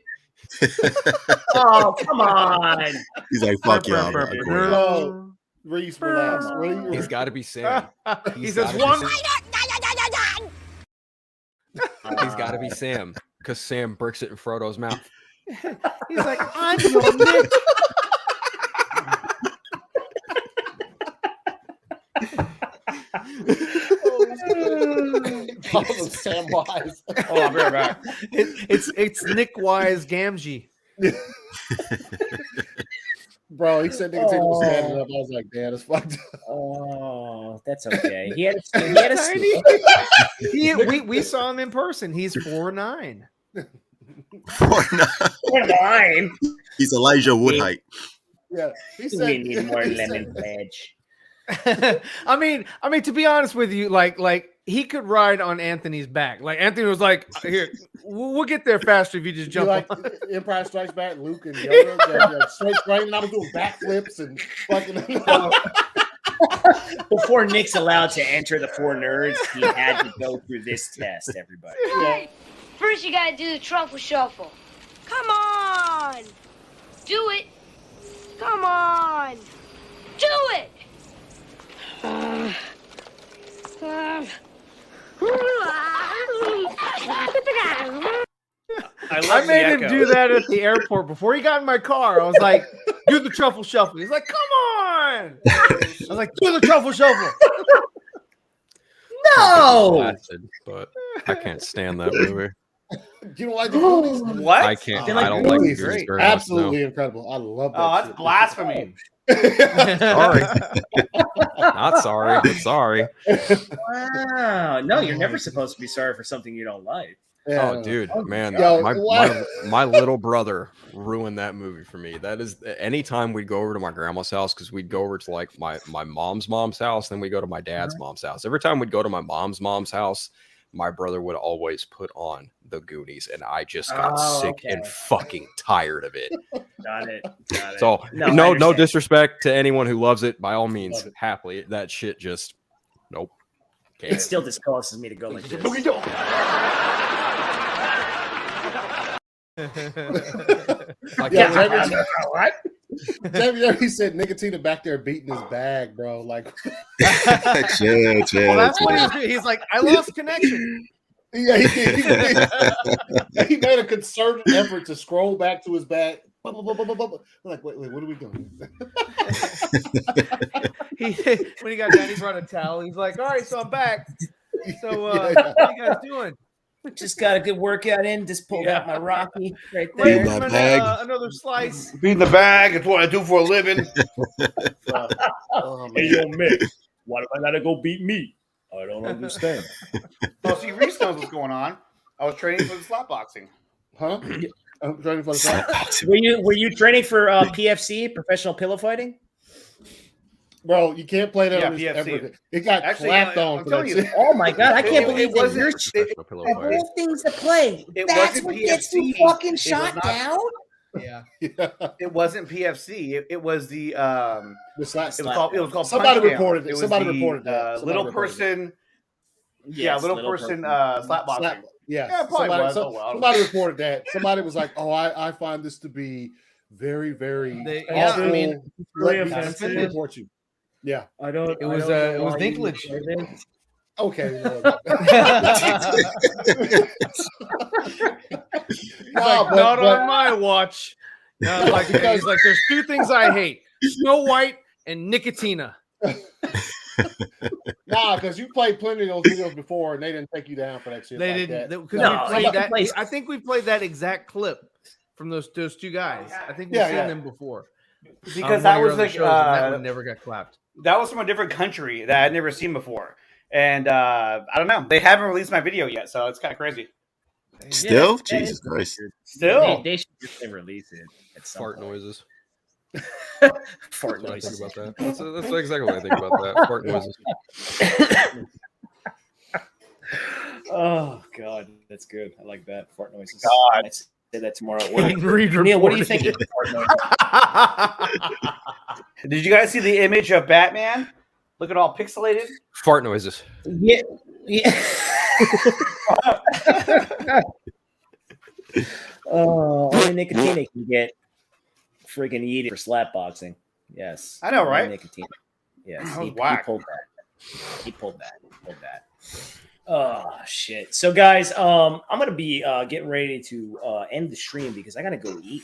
Oh, come on. He's like, fuck y'all. I'm going. No, Reese, relax. He's got to be Sam. He says one. He's got to be Sam because Sam bricks it in Frodo's mouth. He's like, I'm your Nick. Samwise. Oh, I'll be right back. It's 𝐦𝐸𝐤𝐸. Bro, he said Nicotina was standing up. I was like, damn, it's fucked up. Oh, that's okay. He had a We saw him in person. He's 4'9". 4'9". He's Elijah Wood height. Yeah, he said. We need more he lemon said- pledge. I mean, to be honest with you, like he could ride on Anthony's back. Like Anthony was like, "Here, we'll get there faster if you just You jump like on." Empire Strikes Back, Luke and Yoda, straight framing. I was doing backflips and fucking. Before Nick's allowed to enter the Four Nerds, he had to go through this test, everybody. Yeah. First, you gotta do the truffle shuffle. Come on! Do it! Come on! Do it! I made him do that at the airport before he got in my car. I was like, "Do the truffle shuffle." He's like, "Come on!" I was like, "Do the truffle shuffle." No! Blasted, but I can't stand that movie. You don't like the movies? What? I can't. They like I don't the like movies. movies very Absolutely incredible. I love that. Oh, that's shit. blasphemy. Sorry. Not sorry, but sorry. Wow. No, you're never supposed to be sorry for something you don't like. Yeah. Oh, dude, man, Yo, my little brother ruined that movie for me. That is, anytime we'd go over to my grandma's house, because we'd go over to like my mom's house, then we go to my dad's mom's house. Every time we'd go to my mom's house, my brother would always put on the Goonies, and I just got sick and fucking tired of it. Got it. So No, I no understand. disrespect to anyone who loves it. By all means, Love it. happily. That shit just nope. It still just causes me to go like this. Like, Yeah, What? He said Nicotina back there beating his bag, bro. Like, Chill. Well, that's what he was doing. He's like, "I lost connection." yeah, he made a concerted effort to scroll back to his bag. We're like, wait, what are we doing? When he got down, he brought a towel. He's like, "All right, so I'm back. So Yeah. what are you guys doing?" Just got a good workout in. Just pulled out my Rocky right Wait, there. that bag. Another slice. Beating the bag. It's what I do for a living. Oh, Hey, yo, Mick, why do I gotta go beat me? I don't understand. Well, see, Reese knows what's going on. I was training for the slap boxing. Huh? I'm training for the slap. Were you training for PFC, professional pillow fighting? Bro, you can't play that Yeah, on this PFC. ever. It got clapped on I'm for telling that you. shit. Oh my god, I can't believe it wasn't. of all things to play. That's what gets you PFC. fucking It shot was not- down. Yeah. It wasn't PFC. It was the The slap. It was called. Somebody Punch Down. reported it. was Somebody the, reported that. Somebody little reported person. Yes, little person. Slap boxing. Slap. Yeah, Yeah, it probably somebody, was. so- Oh, well. somebody reported that. Somebody was like, "Oh, I find this to be very, very Yeah, awful. I mean, Let really me offensive. report you." Yeah. I don't. It was Dinklage. Okay. Not on my watch. Like he's like, there's two things I hate: Snow White and Nicotina. Nah, because you played plenty of those videos before, and they didn't take you down for that shit. They like didn't that. because No, we played that. plays- I think we played that exact clip from those two guys. I think we've Yeah, seen yeah. them before. Because On that one of your was other like shows, and that one never got clapped. that was from a different country that I'd never seen before, and I don't know. They haven't released my video yet, so it's kind of crazy. Still, Jesus Christ. Still, They should just release it at some Fart point. noises. Fart That's what I noises. think about that. That's exactly what I think about that. Fart noises. Oh god, that's good. I like that. Fart noises. God. I say that tomorrow at work. Reed Neil, what do you reported think? of fart noises? did you guys see the image of Batman looking all pixelated? Fart noises. Yeah. Oh, only Nicotina can get freaking eating for slap boxing. Yes, I know, Only right? Nicotina. Yes, That was he whack. pulled that. He pulled that. Oh shit! So guys, I'm gonna be getting ready to end the stream because I gotta go eat,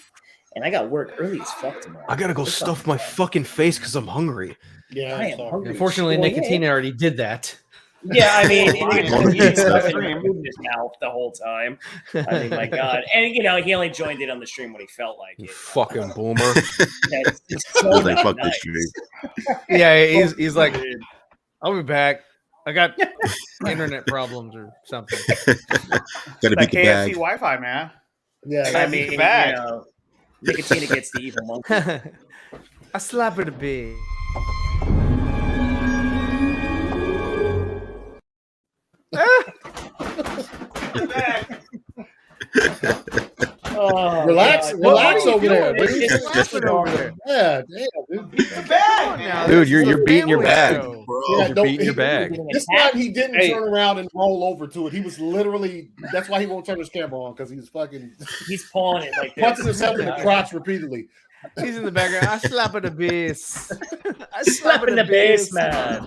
and I got work early as fuck tomorrow. I gotta go What's stuff up? my fucking face because I'm hungry. Yeah, I am sorry. hungry. Unfortunately, Well, yeah. Nicotina already did that. Yeah, I mean, Ryan, he's yeah. stuffing food in his mouth the whole time. I mean, my God, and he only joined in on the stream when he felt like You it. fucking boomer. That's so Well, they not fucked this nice. stream. Yeah, he's like, I'll be back. I got internet problems or something. Gotta That beat the KFC bag. Wi-Fi, man. Yeah, I mean, bad. Nicotina gets the evil monkey. I slap it a bit. Oh, relax, God. relax What are over you there. doing? Dude. What are you slapping over there? Yeah, damn, dude. Now, Dude, this is you're a beating your family bag, show. bro. Yeah, You're no, beating your he- bag. This time he didn't Hey. turn around and roll over to it. He was literally. That's why he won't turn his camera on because he's fucking He's pulling it like this. punching himself in the crotch repeatedly. He's in the background. I slap it a bit. I Slapping the base, man.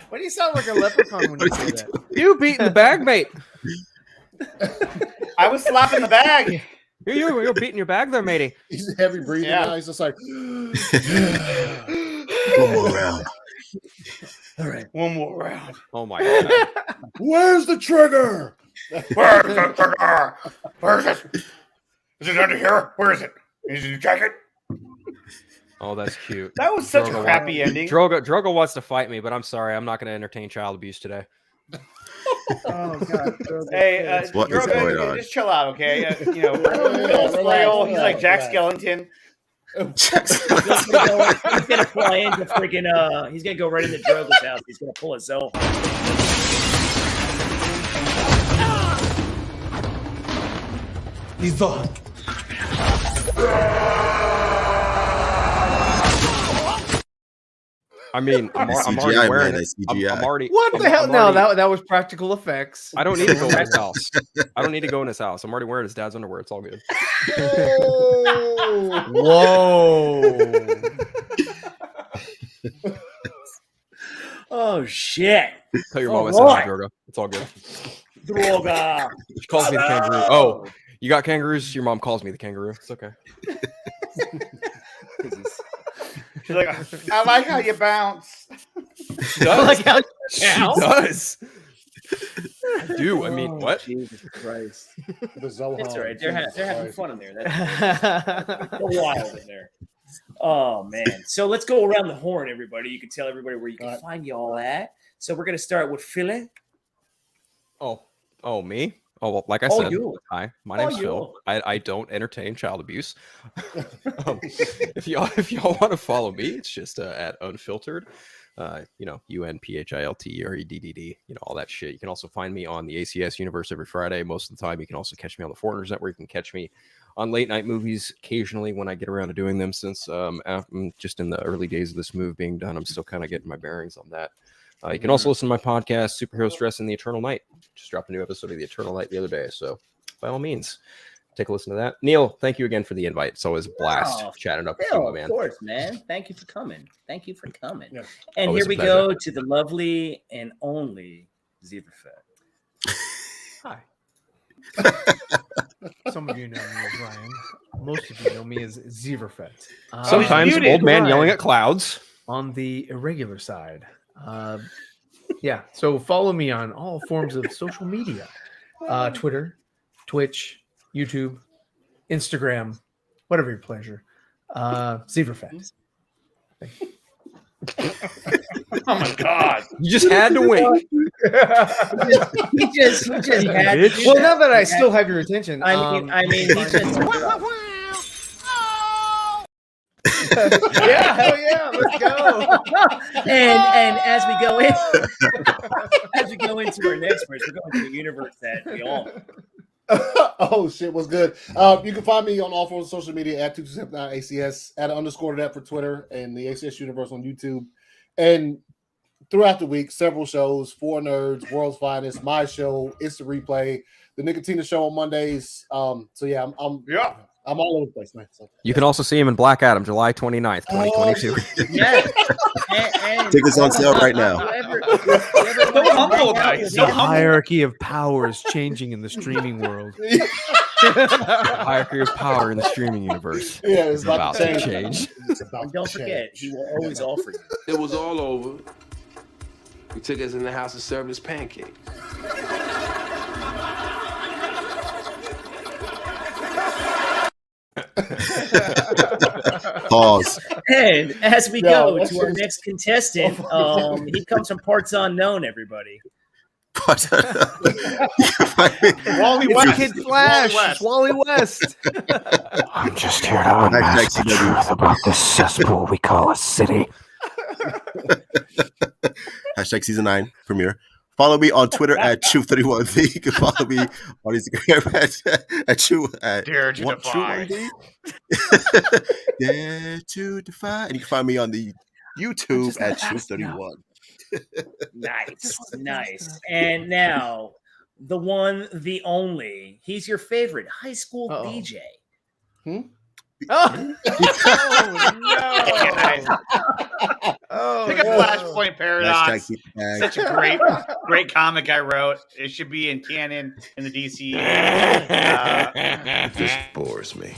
Why do you sound like a leprechaun when you say that? You beating the bag, mate. I was slapping the bag. You're beating your bag there, matey. He's heavy breathing. Yeah. Now. He's just like, One more round. All right. One more round. Oh my god. "Where's the trigger?" Where's the trigger? Where is it? Is it under here? Where is it? Is it your jacket? Oh, that's cute. That was such Drogo a crappy wants- ending. Drogo wants to fight me, but I'm sorry. I'm not going to entertain child abuse today. Oh god. Hey, What is Drogo, going on? just chill out, okay? You know, Relax, frail. He's like Jack relax. Skellington. He's gonna fly into freaking. He's gonna go right into Drogo's house. He's gonna pull a Zoe. I mean, I'm CGI, already man, wearing it. that's I'm CGI. already. What the I'm hell? No, already- that was practical effects. I don't need to go in his house. I don't need to go in his house. I'm already wearing his dad's underwear. It's all good. Oh. Whoa. Oh shit! Tell your Oh, mom I sent boy. you, Drogo. It's all good. Droga. She calls me the kangaroo. Oh, you got kangaroos? Your mom calls me the kangaroo. It's okay. She's like, I like how you bounce. She does. Like how She does. I do. I mean, Oh, what? Jesus Christ! The Zohan. It's all right. They're having Jesus fun in there. That's a wild in there. Oh man! So let's go around the horn, everybody. You can tell everybody where you can All right. find y'all at. So we're gonna start with Philly. Oh, me? Oh, well, like I Oh, said, you. hi, my Oh, name's Phil. I don't entertain child abuse. If y'all want to follow me, it's just at unfiltered. UNPHILTREDDD, all that shit. You can also find me on the ACS universe every Friday. Most of the time, you can also catch me on the Foreigners Network. You can catch me on late night movies occasionally when I get around to doing them. Since I'm just in the early days of this move being done, I'm still kind of getting my bearings on that. You can also listen to my podcast, Superhero Stress and the Eternal Night. Just dropped a new episode of the Eternal Night the other day. So by all means, take a listen to that. Neil, thank you again for the invite. It's always a blast chatting up with you, man. Of course, man. Thank you for coming. Yeah. And Always here we a pleasure. go to the lovely and only 𝐦𝐨𝐫𝐞. Hi. Some of you know me as Ryan. Most of you know me as 𝐦𝐨𝐫𝐞. Sometimes old man yelling at clouds. On the irregular side. Yeah, so follow me on all forms of social media. Twitter, Twitch, YouTube, Instagram, whatever your pleasure. 𝐦𝐨𝐫𝐞. Oh my God! You just had to wait. he just had to do Well, that. now that I still have your attention, I mean, he just. yeah, hell yeah, let's go. and as we go into our next verse, we're going to the universe that we all know. Oh shit, what's good? You can find me on all forms of social media at 2279ACS, at _that for Twitter, and the ACS Universe on YouTube. And throughout the week, several shows: Four Nerds, World's Finest, my show, Instant Replay, the Nicotina Show on Mondays. So yeah, I'm all over the place, man. So, You can also see him in Black Adam, July 29th, 2022. Yes. Tickets on sale right now. The hierarchy of power is changing in the streaming world. The hierarchy of power in the streaming universe. Yeah, it's about to change. It's about And don't to forget, change. he will always offer you. It was all over. He took us in the house and served us pancakes. Pause. And as we go that's to our just- next contestant, he comes from parts unknown, everybody. But, Wally It's West. Kid Flash, Wally Wally West. I'm just here to unmask the truth about this cesspool we call a city. Hashtag season 9 premiere. Follow me on Twitter at Chew31V. You can follow me on Instagram at Chew at Dare to defy. Chew1V. Dare to defy. And you can find me on the YouTube at Chew31. Nice. And now, the one, the only. He's your favorite high school DJ. Oh, Look at Flashpoint Paradox. Hashtag keep the bag. Such a great comic I wrote. It should be in canon in the DC. This bores me.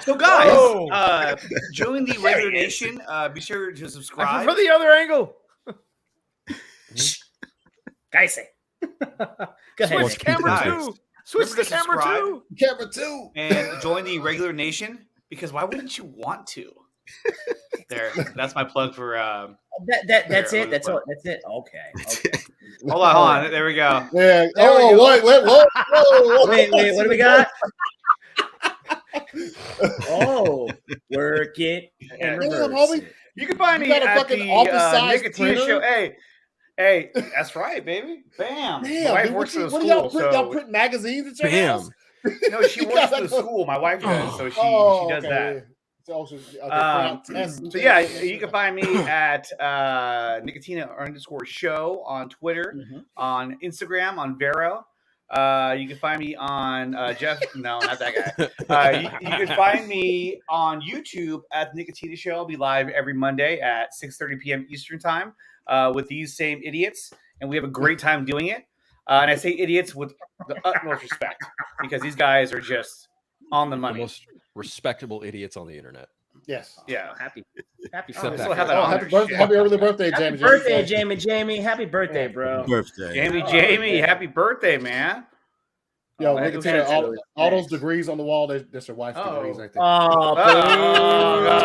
So guys, join the regular nation. Be sure to subscribe. for the other angle. Guys, go ahead. Switch camera two. Switch Remember to to camera subscribe. two. Camera 2. And join the regular nation, because why wouldn't you want to? There, that's my plug for. That's Here, it. That's look. all. That's it. Okay. Hold on. There we go. Yeah. There we go. Whoa. Wait. What do we got? Oh, work it and Yeah. reverse homie. it. You can find You me got a at fucking the office-sized Nicotina printer? Show. Hey, that's right, baby. Bam. My Damn, wife dude, works for the what do school, y'all print? so Y'all print magazines at your Bam. house? no, she works for the school. My wife does, so she does that. Yeah. So, So yeah, you can find me at Nicotina_show on Twitter, on Instagram, on Vero. You can find me on Jeff. No, not that guy. You can find me on YouTube at Nicotina Show. I'll be live every Monday at 6:30 p.m. Eastern time with these same idiots, and we have a great time doing it. And I say idiots with the utmost respect because these guys are just on the The money. most respectable idiots on the internet. Yes. Yeah. Happy Except I that still have guy. that on happy there. birthday! Happy early birthday, Happy Jamie. birthday, Jamie. Happy birthday, bro. Birthday. Jamie, happy birthday, man. Yo, Oh, Nicotina, all those degrees on the wall, that's her wife's degrees right there. Oh, Oh,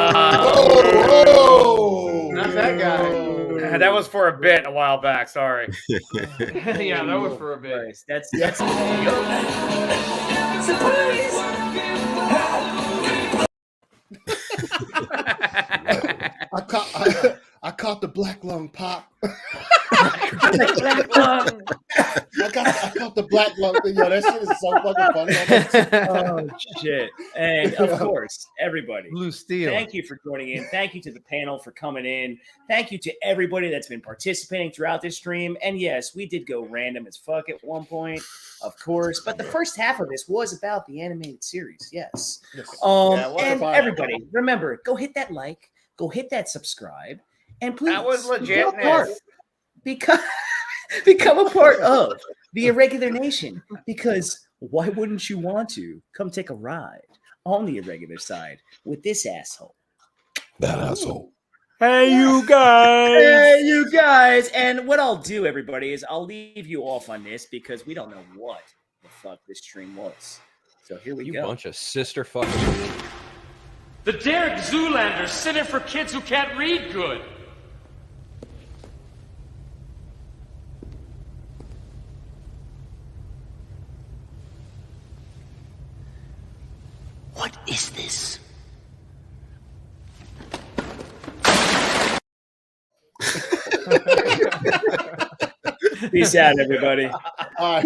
Oh, not that guy. That was for a bit a while back. Sorry. Yeah, that was for a bit. That's I caught the black lung pop. I caught the black lung. Yo, that shit is so fucking funny. Oh shit! And of course, everybody, Blue Steel. Thank you for joining in. Thank you to the panel for coming in. Thank you to everybody that's been participating throughout this stream. And yes, we did go random as fuck at one point, of course. But the first half of this was about the animated series. Yes. And everybody, remember, go hit that like, go hit that subscribe, and please That was legit. become a part of the Irregular Nation, because why wouldn't you want to come take a ride on the irregular side with this asshole? That asshole. Hey, you guys. Hey, you guys. And what I'll do, everybody, is I'll leave you off on this because we don't know what the fuck this stream was. So here we go. You bunch of sister fucking. The Derek Zoolander Center for Kids Who Can't Read Good. What is this? Peace out, everybody. All right.